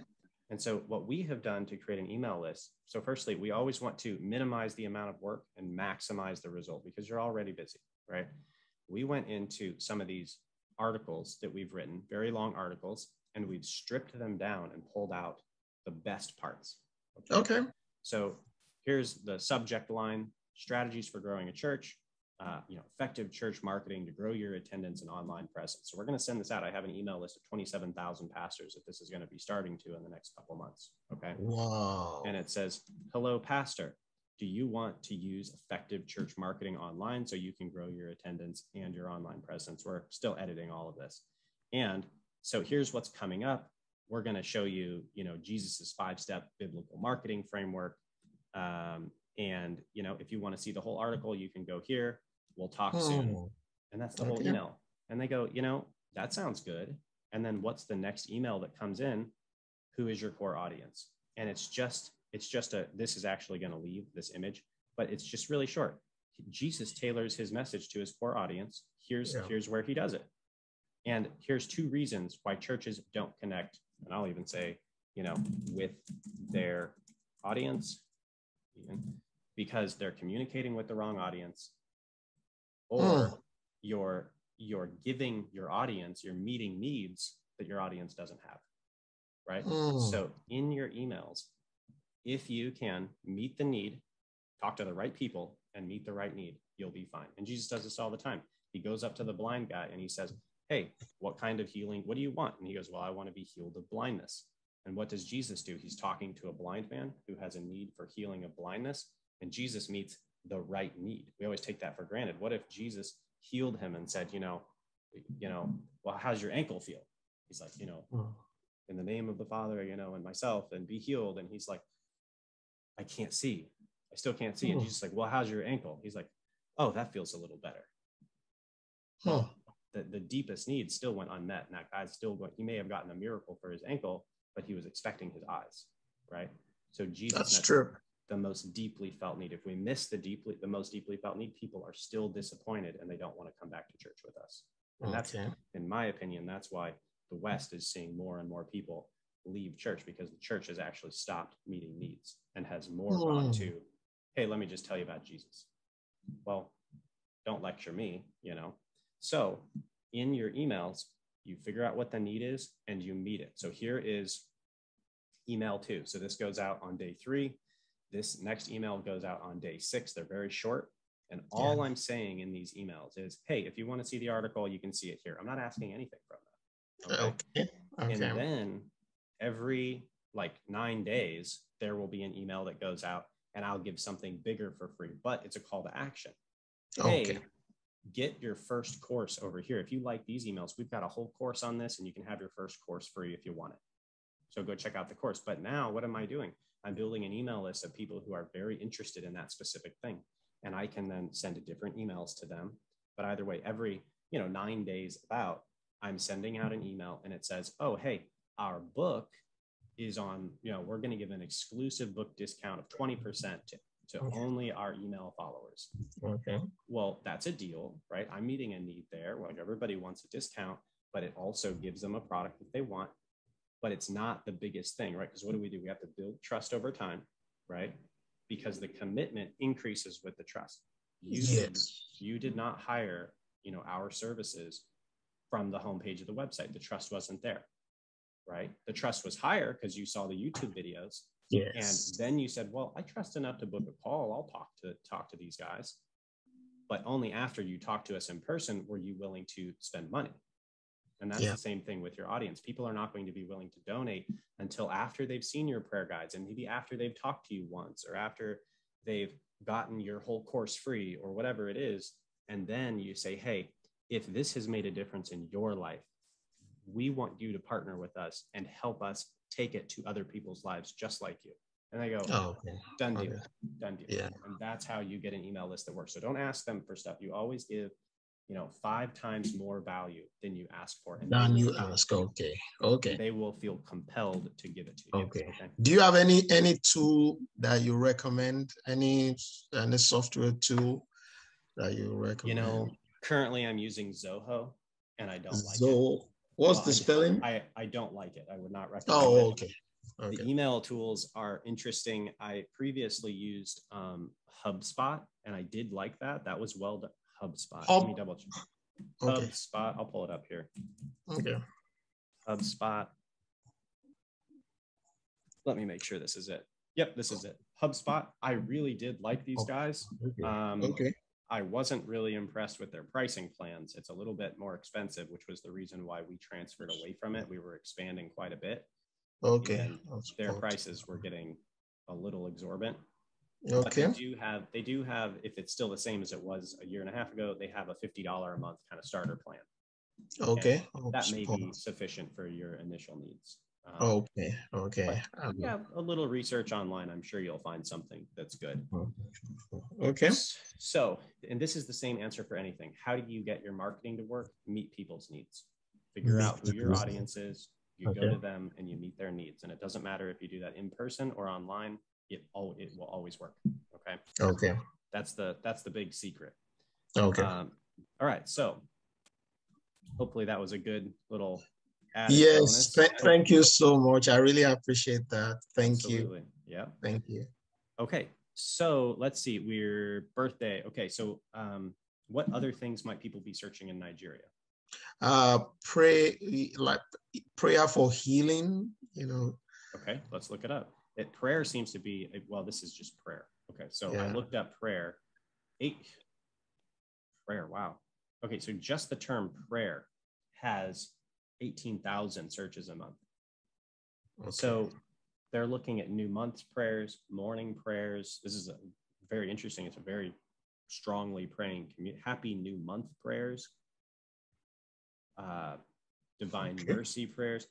And so what we have done to create an email list. So firstly, we always want to minimize the amount of work and maximize the result because you're already busy, right? We went into some of these articles that we've written, very long articles, and we've stripped them down and pulled out the best parts. Okay. So here's the subject line: strategies for growing a church, effective church marketing to grow your attendance and online presence. So we're going to send this out. I have an email list of 27,000 pastors that this is going to be starting to in the next couple months. Okay. Wow. And it says, hello, pastor. Do you want to use effective church marketing online so you can grow your attendance and your online presence? We're still editing all of this. And so here's what's coming up. We're going to show you, Jesus's 5-step biblical marketing framework. And, if you want to see the whole article, you can go here. We'll talk soon. And that's the whole email. And they go, that sounds good. And then what's the next email that comes in? Who is your core audience? And it's just this is actually going to leave this image, but it's just really short. Jesus tailors his message to his core audience. Here's where he does it. And here's 2 reasons why churches don't connect. And I'll even say, with their audience, because they're communicating with the wrong audience, or you're giving your audience, you're meeting needs that your audience doesn't have, right? So in your emails, if you can meet the need, talk to the right people and meet the right need, you'll be fine. And Jesus does this all the time. He goes up to the blind guy and he says, hey, what kind of healing? What do you want? And he goes, well, I want to be healed of blindness. And what does Jesus do? He's talking to a blind man who has a need for healing of blindness, and Jesus meets the right need. We always take that for granted. What if Jesus healed him and said, well, how's your ankle feel? He's like, in the name of the Father, and myself, and be healed. And he's like, I can't see. I still can't see. And Jesus is like, well, how's your ankle? He's like, oh, that feels a little better. Well, the deepest need still went unmet. And that guy's still going, he may have gotten a miracle for his ankle, but he was expecting his eyes, right? So Jesus, that's true. The most deeply felt need. If we miss the most deeply felt need, people are still disappointed and they don't want to come back to church with us. And that's, in my opinion, that's why the West is seeing more and more people leave church, because the church has actually stopped meeting needs and has more gone to, hey, let me just tell you about Jesus. Well, don't lecture me, So in your emails, you figure out what the need is and you meet it. So here is email 2. So this goes out on day 3. This next email goes out on day 6. They're very short. And all I'm saying in these emails is, hey, if you want to see the article, you can see it here. I'm not asking anything from them. Okay. And then every 9 days, there will be an email that goes out and I'll give something bigger for free, but it's a call to action. Hey, get your first course over here. If you like these emails, we've got a whole course on this and you can have your first course free if you want it. So go check out the course. But now what am I doing? I'm building an email list of people who are very interested in that specific thing. And I can then send different emails to them. But either way, every 9 days about, I'm sending out an email and it says, oh, hey, our book is on, we're going to give an exclusive book discount of 20% to only our email followers. Okay. Well, that's a deal, right? I'm meeting a need there. Well, everybody wants a discount, but it also gives them a product that they want. But it's not the biggest thing, right? Because what do? We have to build trust over time, right? Because the commitment increases with the trust. You did not hire, our services from the homepage of the website. The trust wasn't there, right? The trust was higher because you saw the YouTube videos. Yes. And then you said, well, I trust enough to book a call. I'll talk to these guys. But only after you talk to us in person were you willing to spend money. And that's the same thing with your audience. People are not going to be willing to donate until after they've seen your prayer guides, and maybe after they've talked to you once, or after they've gotten your whole course free or whatever it is. And then you say, hey, if this has made a difference in your life, we want you to partner with us and help us take it to other people's lives just like you. And they go, done deal, done deal. Yeah. And that's how you get an email list that works. So don't ask them for stuff. You always give, 5 times more value than you ask for. And than you ask. Okay. They will feel compelled to give it to you. Okay. Do you have any tool that you recommend? Any software tool that you recommend? Currently I'm using Zoho, and I don't like it. What's the spelling? I don't like it. I would not recommend it. Okay. The email tools are interesting. I previously used HubSpot, and I did like that. That was well done. HubSpot. Let me double check. HubSpot. I'll pull it up here. Okay. HubSpot. Let me make sure this is it. Yep, this is it. HubSpot. I really did like these guys. I wasn't really impressed with their pricing plans. It's a little bit more expensive, which was the reason why we transferred away from it. We were expanding quite a bit. Okay. And their prices were getting a little exorbitant. Okay. But they do have, if it's still the same as it was a year and a half ago, they have a $50 a month kind of starter plan. Okay. That may be sufficient for your initial needs. Okay. Yeah, a little research online. I'm sure you'll find something that's good. Okay. So, and this is the same answer for anything. How do you get your marketing to work? Meet people's needs. Figure out who your audience is. You go to them and you meet their needs. And it doesn't matter if you do that in person or online. It will always work. Okay. That's the big secret. Okay. All right. So hopefully that was a good little yes. Thank you so much. I really appreciate that. Thank you. Yeah. Thank you. Okay. So let's see. We're birthday. Okay. So what other things might people be searching in Nigeria? Prayer for healing. Okay. Let's look it up. Prayer seems to be, this is just prayer. Okay, so I looked up prayer. Prayer, wow. Okay, so just the term prayer has 18,000 searches a month. Okay. So they're looking at new month's prayers, morning prayers. This is very interesting. It's a very strongly praying community. Happy new month prayers, divine mercy prayers.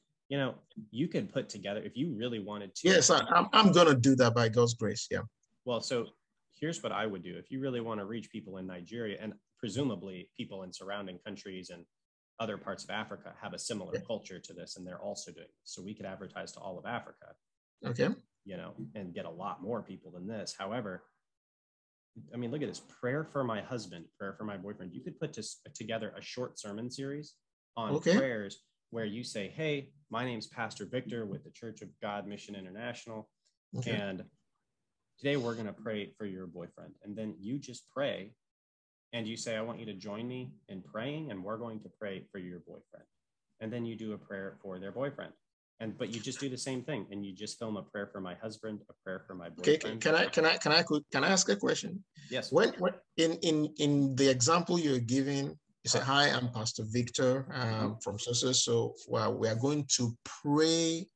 You could put together, if you really wanted to. Yes, I'm going to do that by God's grace. Yeah. Well, so here's what I would do. If you really want to reach people in Nigeria, and presumably people in surrounding countries and other parts of Africa have a similar culture to this, and they're also doing this. So we could advertise to all of Africa. Okay. And get a lot more people than this. However, I mean, look at this. Prayer for my husband, prayer for my boyfriend. You could put together a short sermon series on prayers where you say, hey, my name's Pastor Victor with the Church of God Mission International. Okay. And today we're going to pray for your boyfriend. And then you just pray and you say, I want you to join me in praying, and we're going to pray for your boyfriend. And then you do a prayer for their boyfriend. But you just do the same thing, and you just film a prayer for my husband, a prayer for my boyfriend. Okay, can I ask a question? Yes. When in the example you're giving, you say, hi, I'm Pastor Victor from so we are going to pray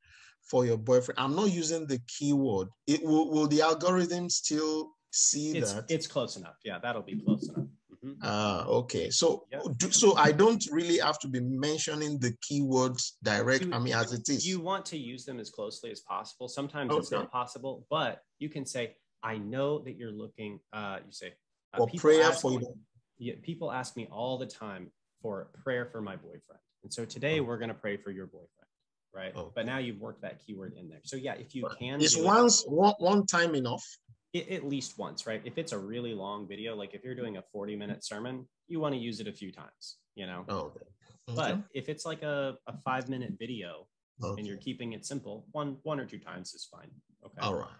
for your boyfriend. I'm not using the keyword. Will the algorithm still see that? It's close enough. Yeah, that'll be close enough. Okay. So so I don't really have to be mentioning the keywords as it is. You want to use them as closely as possible. Sometimes it's not possible, but you can say, I know that you're looking, you say, prayer for you. Yeah, people ask me all the time for prayer for my boyfriend. And so today we're going to pray for your boyfriend, right? But now you've worked that keyword in there. So yeah, if you can. Is one time enough? At least once, right? If it's a really long video, like if you're doing a 40-minute sermon, you want to use it a few times, Okay. But if it's like a 5-minute video and you're keeping it simple, one or two times is fine. Okay. All right.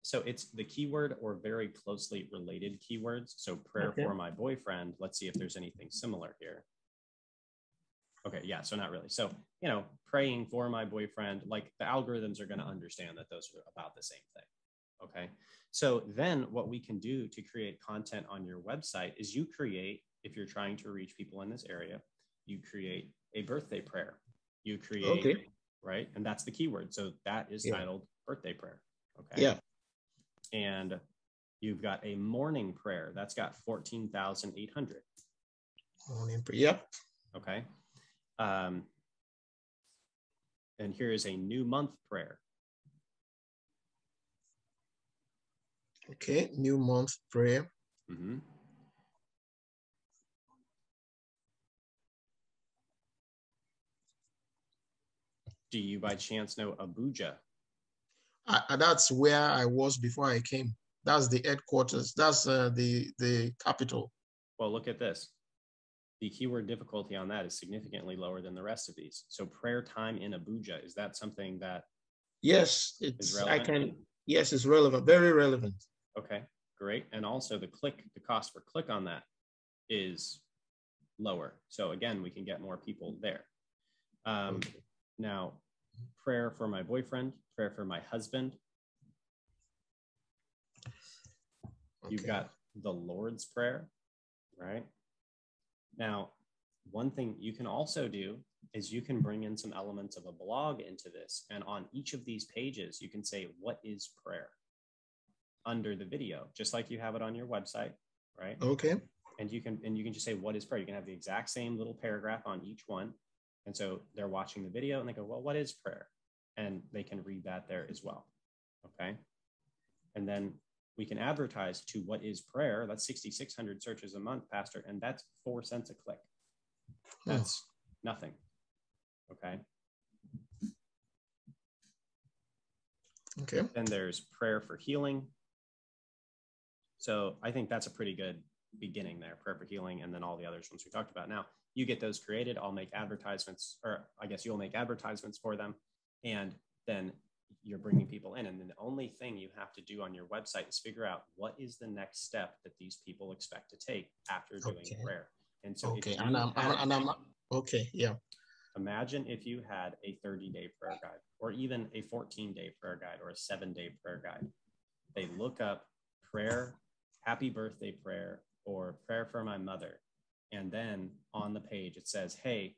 So it's the keyword or very closely related keywords. So prayer for my boyfriend. Let's see if there's anything similar here. Okay, yeah, so not really. So, praying for my boyfriend, like the algorithms are going to understand that those are about the same thing. Okay, so then what we can do to create content on your website is you create, if you're trying to reach people in this area, you create a birthday prayer. You create, right? And that's the keyword. So that is titled birthday prayer. Okay. Yeah. And you've got a morning prayer. That's got 14,800. Morning prayer. Yep. Okay. And here is a new month prayer. Okay. New month prayer. Mm-hmm. Do you by chance know Abuja? That's where I was before I came. That's the headquarters. That's the capital. Well, look at this. The keyword difficulty on that is significantly lower than the rest of these. So prayer time in Abuja, is that something that is relevant? Yes, it's relevant, very relevant. Okay, great. And also the cost per click on that is lower. So again, we can get more people there. Now, prayer for my boyfriend, prayer for my husband. You've got the Lord's Prayer, right? Now, one thing you can also do is you can bring in some elements of a blog into this. And on each of these pages, you can say, what is prayer? Under the video, just like you have it on your website, right? Okay. And you can just say, what is prayer? You can have the exact same little paragraph on each one. And so they're watching the video and they go, well, what is prayer? And they can read that there as well. Okay. And then we can advertise to what is prayer. That's 6,600 searches a month, Pastor. And that's 4 cents a click. That's nothing. Okay. Okay. Then there's prayer for healing. So I think that's a pretty good beginning there, prayer for healing, and then all the others ones we talked about. Now, you get those created. I'll make advertisements, or I guess you'll make advertisements for them. And then you're bringing people in. And then the only thing you have to do on your website is figure out what is the next step that these people expect to take after doing prayer. And so imagine if you had a 30-day prayer guide, or even a 14-day prayer guide, or a 7-day prayer guide. They look up prayer, happy birthday prayer, or prayer for my mother. And then on the page, it says, hey,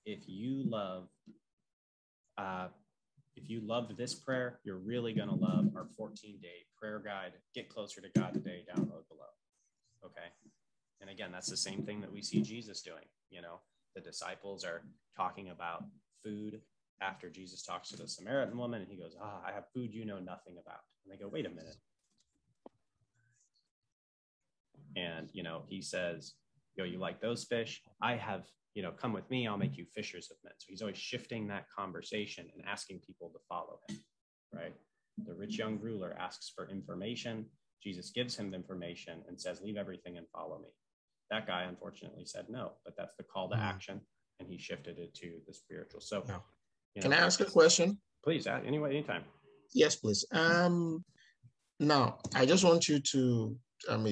if you loved this prayer, you're really going to love our 14-day prayer guide. Get closer to God today, download below. Okay. And again, that's the same thing that we see Jesus doing. You know, the disciples are talking about food after Jesus talks to the Samaritan woman, and he goes, I have food you know nothing about. And they go, wait a minute. And, you know, he says, you like those fish? I have, come with me. I'll make you fishers of men. So he's always shifting that conversation and asking people to follow him, right? The rich young ruler asks for information. Jesus gives him the information and says, leave everything and follow me. That guy, unfortunately, said no, but that's the call to action. And he shifted it to the spiritual. So, can I ask a question? Please, anytime. Yes, please. Now, I just want you to,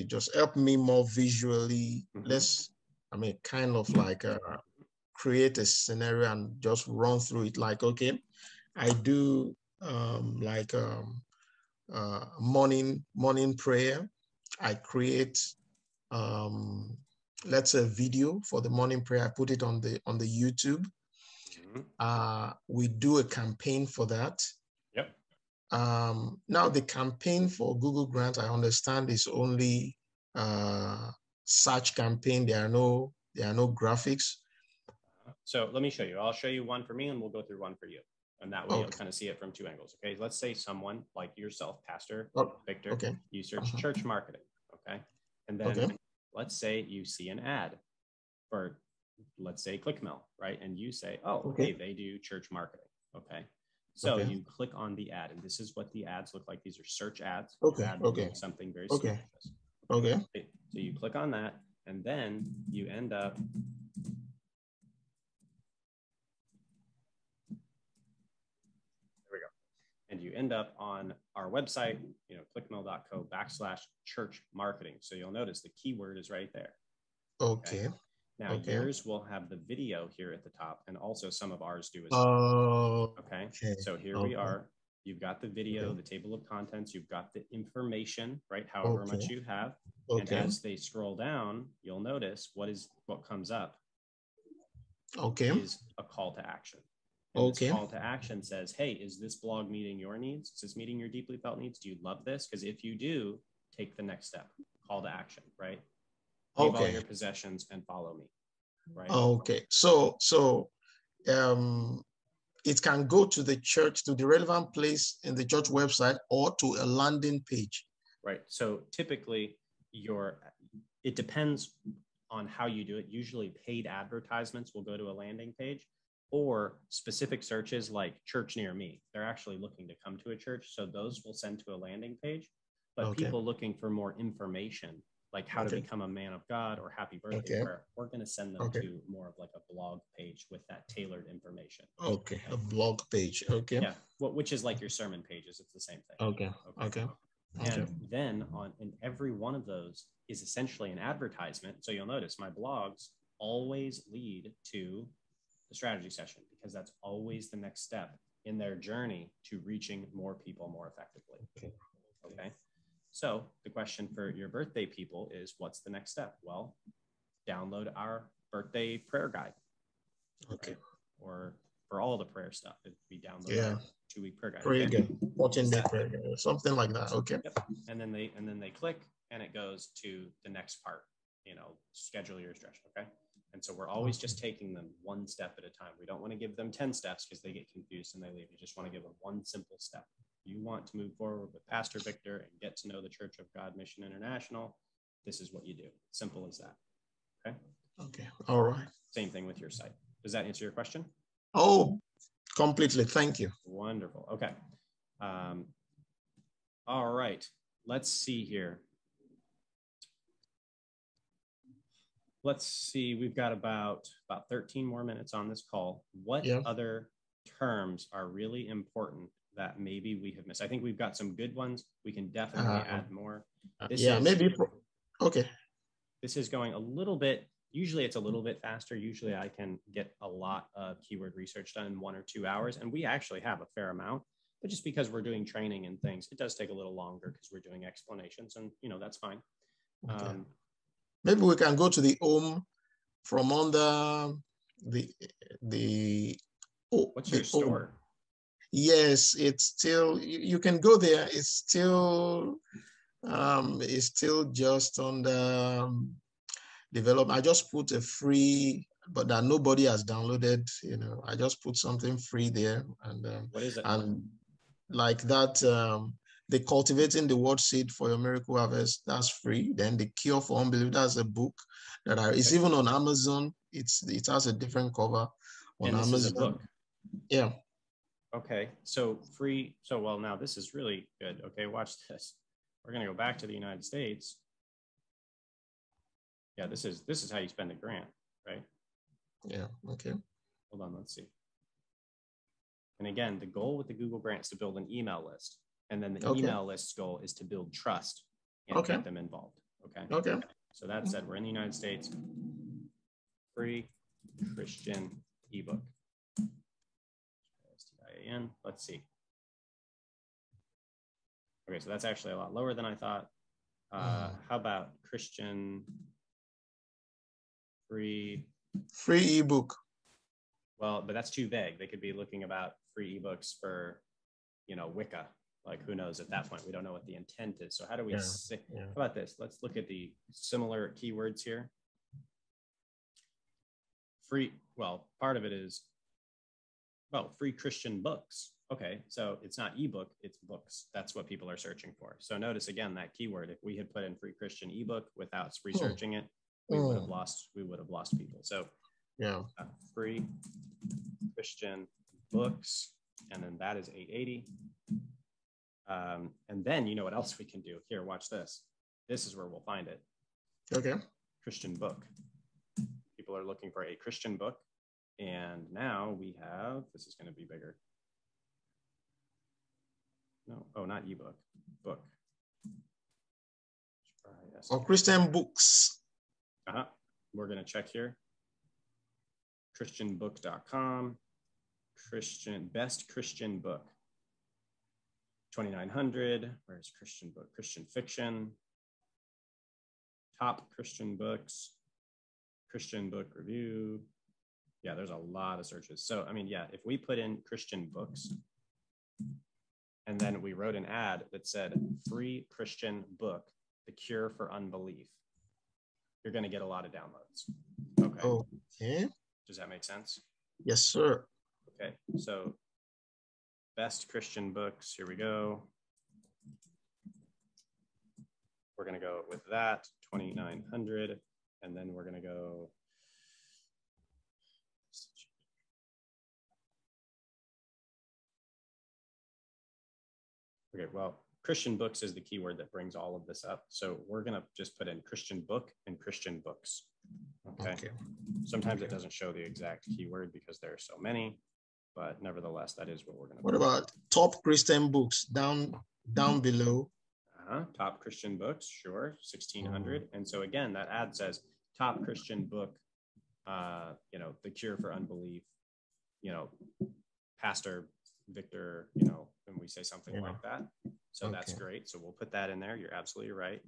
just help me more visually. Let's, kind of like create a scenario and just run through it. Like, okay, I do morning prayer. I create, let's say, video for the morning prayer. I put it on the YouTube. We do a campaign for that. Yep. Now the campaign for Google Grant, I understand, is only search campaign. There are no graphics. So let me show you. I'll show you one for me, and we'll go through one for you. And that way you'll kind of see it from two angles. Okay. Let's say someone like yourself, Pastor Victor, you search church marketing. Okay. And then let's say you see an ad for, let's say, Clickmill, right? And you say, hey, they do church marketing. Okay. So you click on the ad, and this is what the ads look like. These are search ads. Something very similar to this. Okay. So you click on that, and then you end up. There we go. And you end up on our website, clickmill.co/church marketing. So you'll notice the keyword is right there. Okay. Now yours will have the video here at the top, and also some of ours do as well. Okay. So here we are. You've got the video, the table of contents. You've got the information, right? However much you have. And as they scroll down, you'll notice what comes up. Okay. is a call to action. And Okay. this call to action says, hey, is this blog meeting your needs? Is this meeting your deeply felt needs? Do you love this? Because if you do, take the next step. Call to action, right? Leave all your possessions and follow me, right? Okay. So it can go to the church, to the relevant place in the church website, or to a landing page. Right. So typically it depends on how you do it. Usually paid advertisements will go to a landing page, or specific searches like church near me. They're actually looking to come to a church. So those will send to a landing page. But people looking for more information, like how to become a man of God or happy birthday prayer, we're going to send them to more of like a blog page with that tailored information. Okay. A blog page. Okay. Yeah. Which is like your sermon pages. It's the same thing. Okay. And then in every one of those is essentially an advertisement. So you'll notice my blogs always lead to the strategy session, because that's always the next step in their journey to reaching more people more effectively. Okay. So the question for your birthday people is, what's the next step? Well, download our birthday prayer guide. Okay. Right? Or for all the prayer stuff, it'd be download our 2-week prayer guide. Prayer guide, 14-day prayer guide, something like that. Okay. Yep. And then they click and it goes to the next part, schedule your stretch. Okay. And so we're always just taking them one step at a time. We don't want to give them 10 steps because they get confused and they leave. You just want to give them one simple step. You want to move forward with Pastor Victor and get to know the Church of God Mission International. This is what you do. Simple as that. Okay. Okay. All right. Same thing with your site. Does that answer your question? Oh, completely. Thank you. Wonderful. Okay. All right. Let's see here. Let's see. We've got about 13 more minutes on this call. What other terms are really important that maybe we have missed? I think we've got some good ones. We can definitely add more. Okay. This is going a little bit. Usually it's a little bit faster. Usually I can get a lot of keyword research done in 1 or 2 hours. And we actually have a fair amount, but just because we're doing training and things, it does take a little longer because we're doing explanations, and that's fine. Okay. Maybe we can go to the home from under the what's your store? Home. Yes, it's still, you can go there. It's still just on the development. I just put a free, but that nobody has downloaded. I just put something free there, and what is it? And like that, the Cultivating the Word Seed for Your Miracle Harvest, that's free. Then the Cure for Unbelief, that's a book it's even on Amazon. It has a different cover on Amazon. Is a book. Yeah. Okay, so free. So, well, now this is really good. Okay, watch this. We're going to go back to the United States. Yeah, this is how you spend a grant, right? Yeah, okay. Hold on, let's see. And again, the goal with the Google grant is to build an email list. And then the email list's goal is to build trust and get them involved. Okay. So that said, we're in the United States. Free Christian ebook. S-T-I-A-N. Let's see. Okay, so that's actually a lot lower than I thought. How about Christian free ebook? Well, but that's too vague. They could be looking about free ebooks for, Wicca. Like, who knows at that point? We don't know what the intent is. So how do we say, how about this? Let's look at the similar keywords here. Free, well, part of it is, free Christian books. Okay, so it's not ebook, it's books. That's what people are searching for. So notice again, that keyword, if we had put in free Christian ebook without researching it, we would have lost people. So free Christian books, and then that is 880. And then you know what else we can do? Here, watch this. This is where we'll find it. Okay. Christian book. People are looking for a Christian book. And now we have, this is going to be bigger. No, not ebook, book. Christian books. We're going to check here. Christianbook.com. Best Christian book. 2,900. Where's Christian book? Christian fiction. Top Christian books. Christian book review. Yeah, there's a lot of searches. So, I mean, yeah, if we put in Christian books and then we wrote an ad that said free Christian book, The Cure for Unbelief, you're going to get a lot of downloads. Okay. Okay. Does that make sense? Yes, sir. Okay. So best Christian books. Here we go. We're going to go with that 2,900. And then we're going to go. Okay, well, Christian books is the keyword that brings all of this up. So we're going to just put in Christian book and Christian books. Okay. Sometimes it doesn't show the exact keyword because there are so many, but nevertheless, that is what we're going to. What about top Christian books down below? Top Christian books, sure, 1,600. And so again, that ad says top Christian book, The Cure for Unbelief, Pastor Victor, when we say something like that. So that's great. So we'll put that in there. You're absolutely right.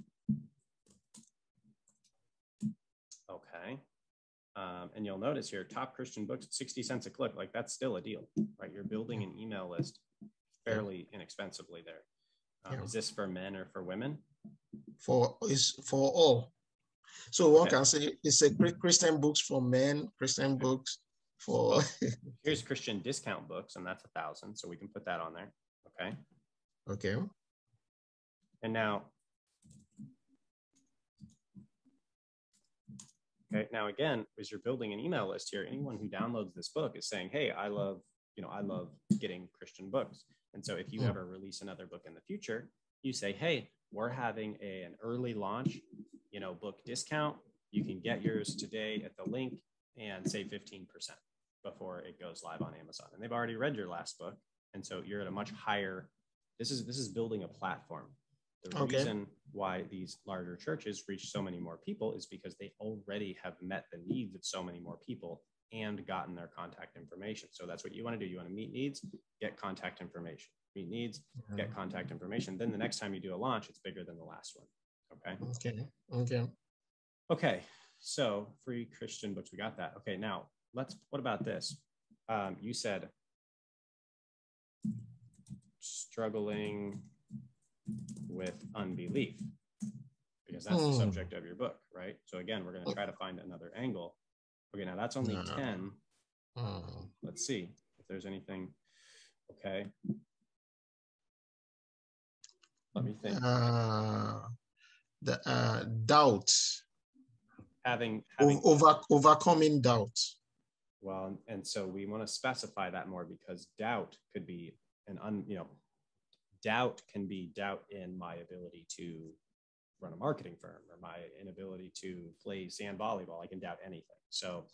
Okay. And you'll notice here, top Christian books, 60 cents a click. Like that's still a deal, right? You're building an email list fairly inexpensively there. Is this for men or for women? It's for all. So one can say it's a Christian books for men, Christian books for. Well, here's Christian discount books, and that's 1,000. So we can put that on there. Okay. Okay. And now. Okay. Now again, as you're building an email list here, anyone who downloads this book is saying, "Hey, I love getting Christian books." And so if you ever release another book in the future, you say, "Hey, we're having an early launch, book discount. You can get yours today at the link and save 15% before it goes live on Amazon." And they've already read your last book, and so you're at a much higher. This is building a platform. The reason why these larger churches reach so many more people is because they already have met the needs of so many more people and gotten their contact information. So that's what you want to do. You want to meet needs, get contact information. Meet needs, get contact information. Then the next time you do a launch, it's bigger than the last one. Okay. Okay. So free Christian books, we got that. Okay. Now what about this? You said struggling with unbelief, because that's the subject of your book, right? So again, we're going to try to find another angle. Okay, now that's only 10. Let's see if there's anything. Okay. Let me think. The doubt. Having overcoming doubt. Well, and so we want to specify that more, because doubt could be doubt can be doubt in my ability to run a marketing firm, or my inability to play sand volleyball. I can doubt anything. So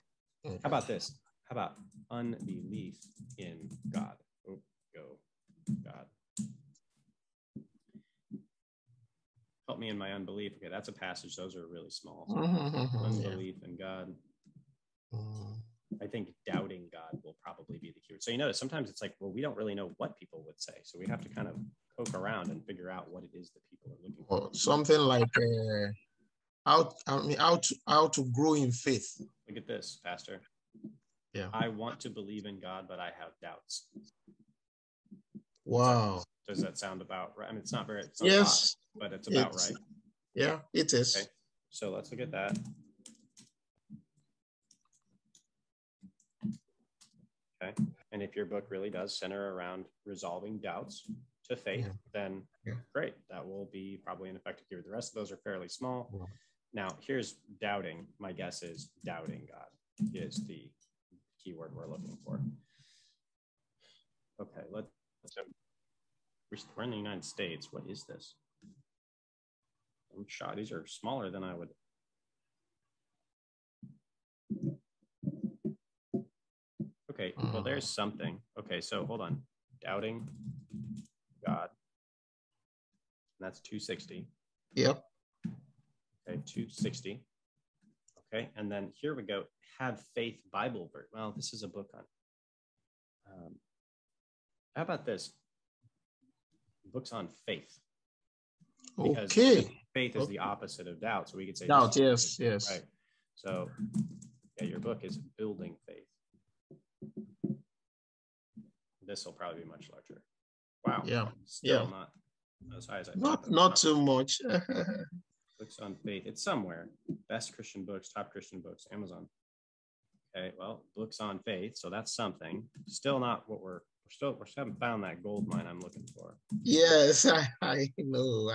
how about this? How about unbelief in God? God. Help me in my unbelief. Okay, that's a passage. Those are really small. Unbelief in God. I think doubting God will probably be the keyword. So you notice sometimes it's like, well, we don't really know what people would say. So we have to kind of poke around and figure out what it is that people are looking for. Something like how to grow in faith. Look at this, Pastor. Yeah. I want to believe in God, but I have doubts. Wow. Does that sound about right? I mean, it's not very, yes, lot, but it's about right. Yeah, it is. Okay. So let's look at that. Okay. And if your book really does center around resolving doubts to faith, then great. That will be probably an effective keyword. The rest of those are fairly small. Yeah. Now, here's doubting. My guess is doubting God is the keyword we're looking for. Okay, we're in the United States. What is this? I'm shocked. These are smaller than I would. Okay, well, there's something. Okay, so hold on. Doubting God. And that's 260. Yep. Okay, 260. Okay, and then here we go. Have Faith Bible verse. Well, this is a book on. How about this? Books on faith. Because faith is the opposite of doubt. So we could say doubt. Yes. Right. So yeah, your book is building faith. This will probably be much larger. Wow. Yeah. Still not as high as I thought. Not too much. Books on faith. It's somewhere. Best Christian books, top Christian books, Amazon. Okay, well, books on faith. So that's something. Still not what we haven't found that gold mine I'm looking for. Yes, I know.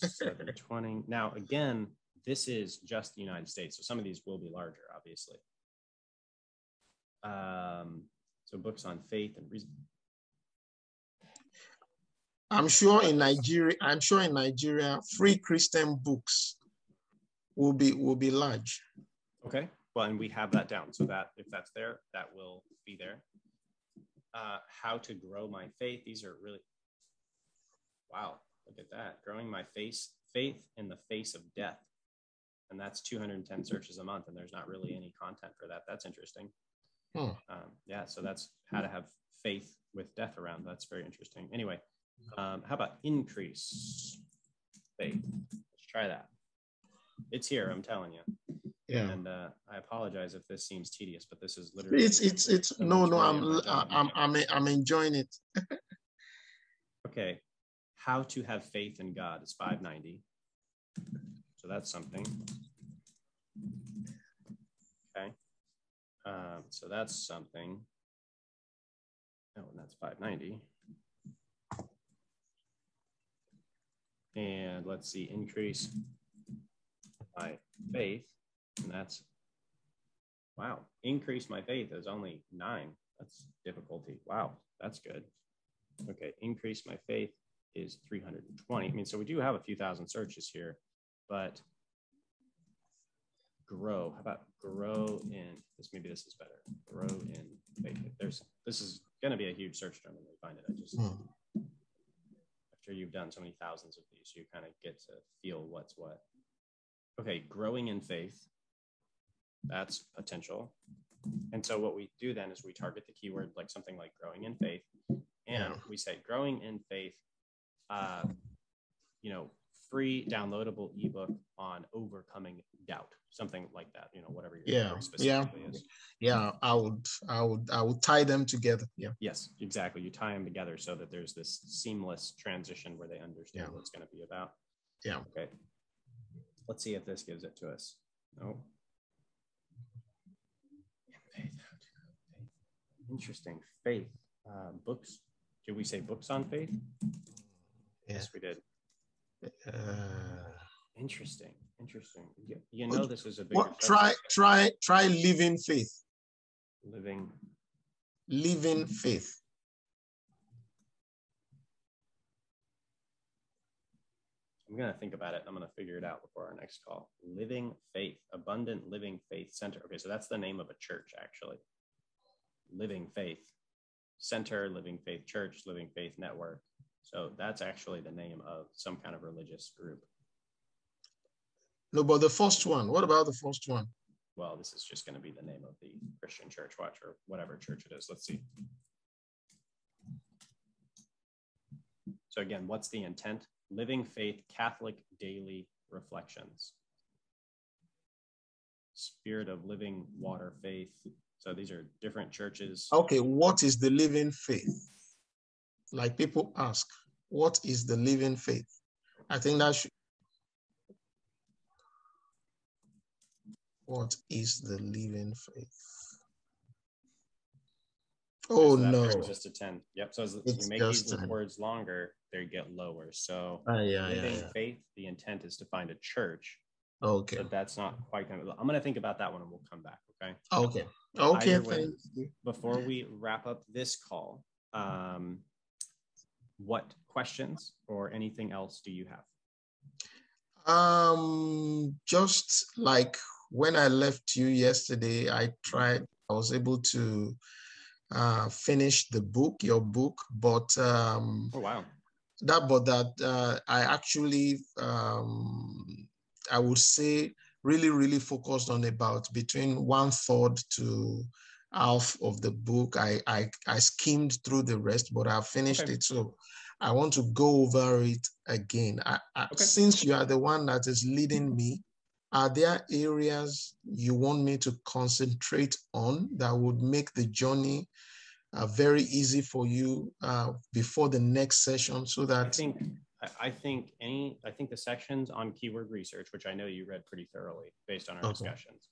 720. Now, again, this is just the United States. So some of these will be larger, obviously. So books on faith and reason. I'm sure in Nigeria, free Christian books will be large. Okay. Well, and we have that down. So that if that's there, that will be there. How to grow my faith. These are really, wow, look at that. Growing my faith in the face of death. And that's 210 searches a month. And there's not really any content for that. That's interesting. Yeah, so that's how to have faith with death around. That's very interesting. Anyway, how about increase faith? Let's try that. It's here, I'm telling you. Yeah. And I apologize if this seems tedious, but this is literally it's no, I'm enjoying it. Okay. How to have faith in God is 590. So that's something. Okay. So that's something. Oh, and that's 590. And let's see, increase my faith. And that's, wow, increase my faith is only 9. That's difficulty. Wow, that's good. Okay, increase my faith is 320. I mean, so we do have a few thousand searches here, but grow, how about grow in, maybe this is better. Grow in faith. This is going to be a huge search term when we find it. After you've done so many thousands of these, you kind of get to feel what's what. Okay, growing in faith. That's potential. And so what we do then is we target the keyword like something like growing in faith. And we say growing in faith, free downloadable ebook on overcoming doubt, something like that, whatever your specifically is. Yeah, I would tie them together. Yeah. Yes, exactly. You tie them together so that there's this seamless transition where they understand what it's going to be about. Yeah. Okay. Let's see if this gives it to us. No. Interesting. Faith. Books. Did we say books on faith? Yes, we did. Interesting. This is a big. Try living faith. Living faith. I'm going to think about it. I'm going to figure it out before our next call. Living Faith, Abundant Living Faith Center. Okay, so that's the name of a church, actually. Living Faith Center, Living Faith Church, Living Faith Network. So that's actually the name of some kind of religious group. No, but the first one, what about the first one? Well, this is just going to be the name of the Christian church, watch, or whatever church it is. Let's see. So again, what's the intent? Living Faith Catholic Daily Reflections. Spirit of Living Water Faith. So these are different churches. Okay, what is the living faith? Like people ask, what is the living faith? I think that should. What is the living faith? Oh, so that no. brings us to 10. Yep. So as you make these words longer, they get lower. So living faith, the intent is to find a church. Okay. So that's not quite going to. I'm going to think about that one and we'll come back. Okay. Okay. Okay. Either way, before we wrap up this call, what questions or anything else do you have? Just like when I left you yesterday, I was able to finish your book, but oh wow. I actually I would say really focused on about between 1/3 to half of the book. I skimmed through the rest, but I finished it. So I want to go over it again. Since you are the one that is leading me, are there areas you want me to concentrate on that would make the journey very easy for you before the next session, so that I think the sections on keyword research, which I know you read pretty thoroughly based on our discussions,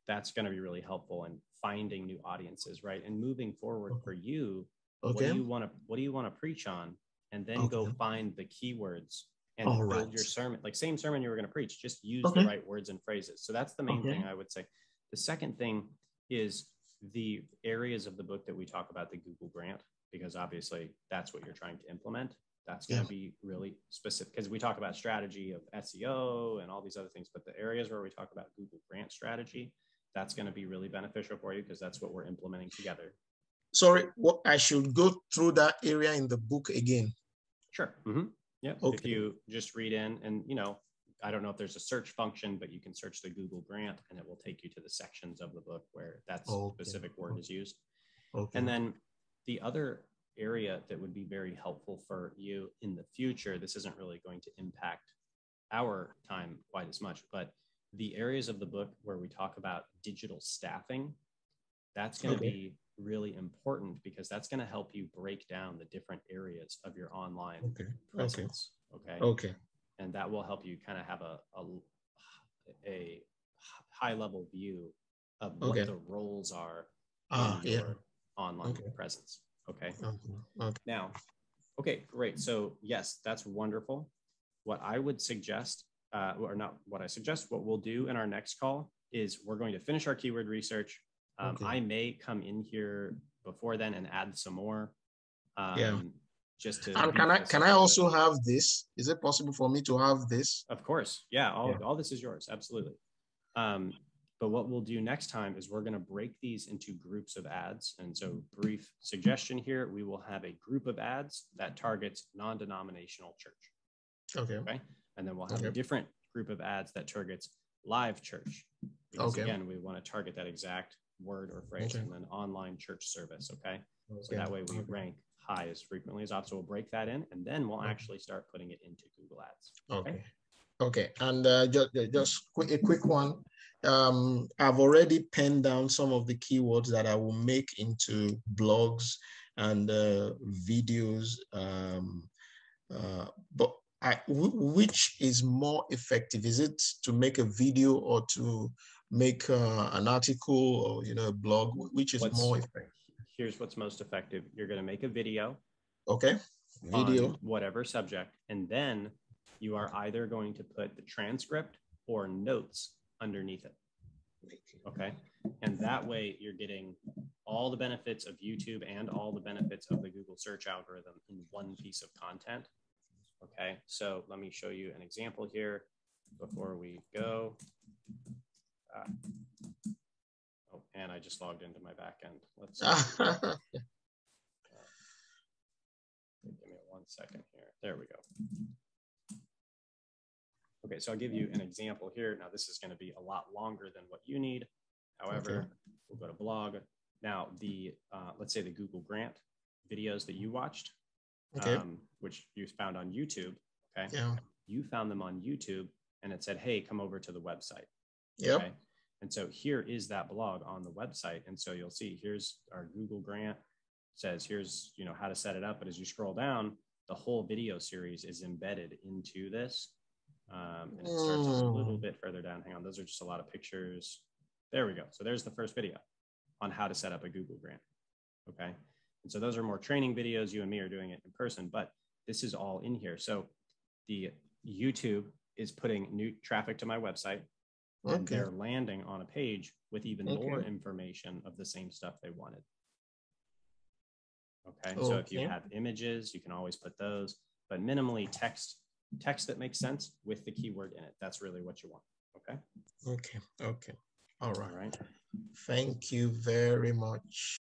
that's going to be really helpful in finding new audiences, right? And moving forward for you, what do you want to preach on, and then go find the keywords and build your sermon, like same sermon you were going to preach, just use the right words and phrases. So that's the main thing I would say. The second thing is the areas of the book that we talk about, the Google grant, because obviously that's what you're trying to implement. That's going to be really specific, because we talk about strategy of SEO and all these other things, but the areas where we talk about Google grant strategy, that's going to be really beneficial for you, because that's what we're implementing together. Sorry, what, I should go through that area in the book again? Sure. Yeah. If you just read in, and I don't know if there's a search function, but you can search the Google grant and it will take you to the sections of the book where that specific word is used. And then the other area that would be very helpful for you in the future, this isn't really going to impact our time quite as much, but the areas of the book where we talk about digital staffing, that's going to be really important, because that's going to help you break down the different areas of your online presence. Okay. And that will help you kind of have a high level view of what the roles are in your online presence. Okay. Now, great. So yes, that's wonderful. What I would suggest, or not what I suggest, what we'll do in our next call is we're going to finish our keyword research. I may come in here before then and add some more. Just to. And can I also have this? Is it possible for me to have this? Of course. Yeah. All this is yours. Absolutely. But what we'll do next time is we're going to break these into groups of ads. And so, brief suggestion here, we will have a group of ads that targets non-denominational church. Okay. And then we'll have a different group of ads that targets live church. Because again, we want to target that exact word or phrase, and then online church service. So that way we rank high as frequently as possible. So we'll break that in, and then we'll actually start putting it into Google Ads. Okay. And just a quick one. I've already penned down some of the keywords that I will make into blogs and videos. But which is more effective? Is it to make a video or to make an article or a blog? Which is more effective? Here's what's most effective. You're going to make a video. Video on whatever subject, and then you are either going to put the transcript or notes underneath it. And that way you're getting all the benefits of YouTube and all the benefits of the Google search algorithm in one piece of content. So let me show you an example here before we go. And I just logged into my back end. Let's give me 1 second here. There we go. Okay, so I'll give you an example here. Now, this is going to be a lot longer than what you need. However, we'll go to blog. Now, the let's say the Google grant videos that you watched, which you found on YouTube. You found them on YouTube, and it said, "Hey, come over to the website." And so here is that blog on the website. And so you'll see here's our Google grant. It says here's how to set it up. But as you scroll down, the whole video series is embedded into this. And it starts a little bit further down. Hang on, those are just a lot of pictures. There we go. So there's the first video on how to set up a Google grant. And so those are more training videos. You and me are doing it in person, but this is all in here. So the YouTube is putting new traffic to my website. And they're landing on a page with even more information of the same stuff they wanted. So if you have images, you can always put those, but minimally text that makes sense with the keyword in it. That's really what you want. Okay. All right. Thank you very much.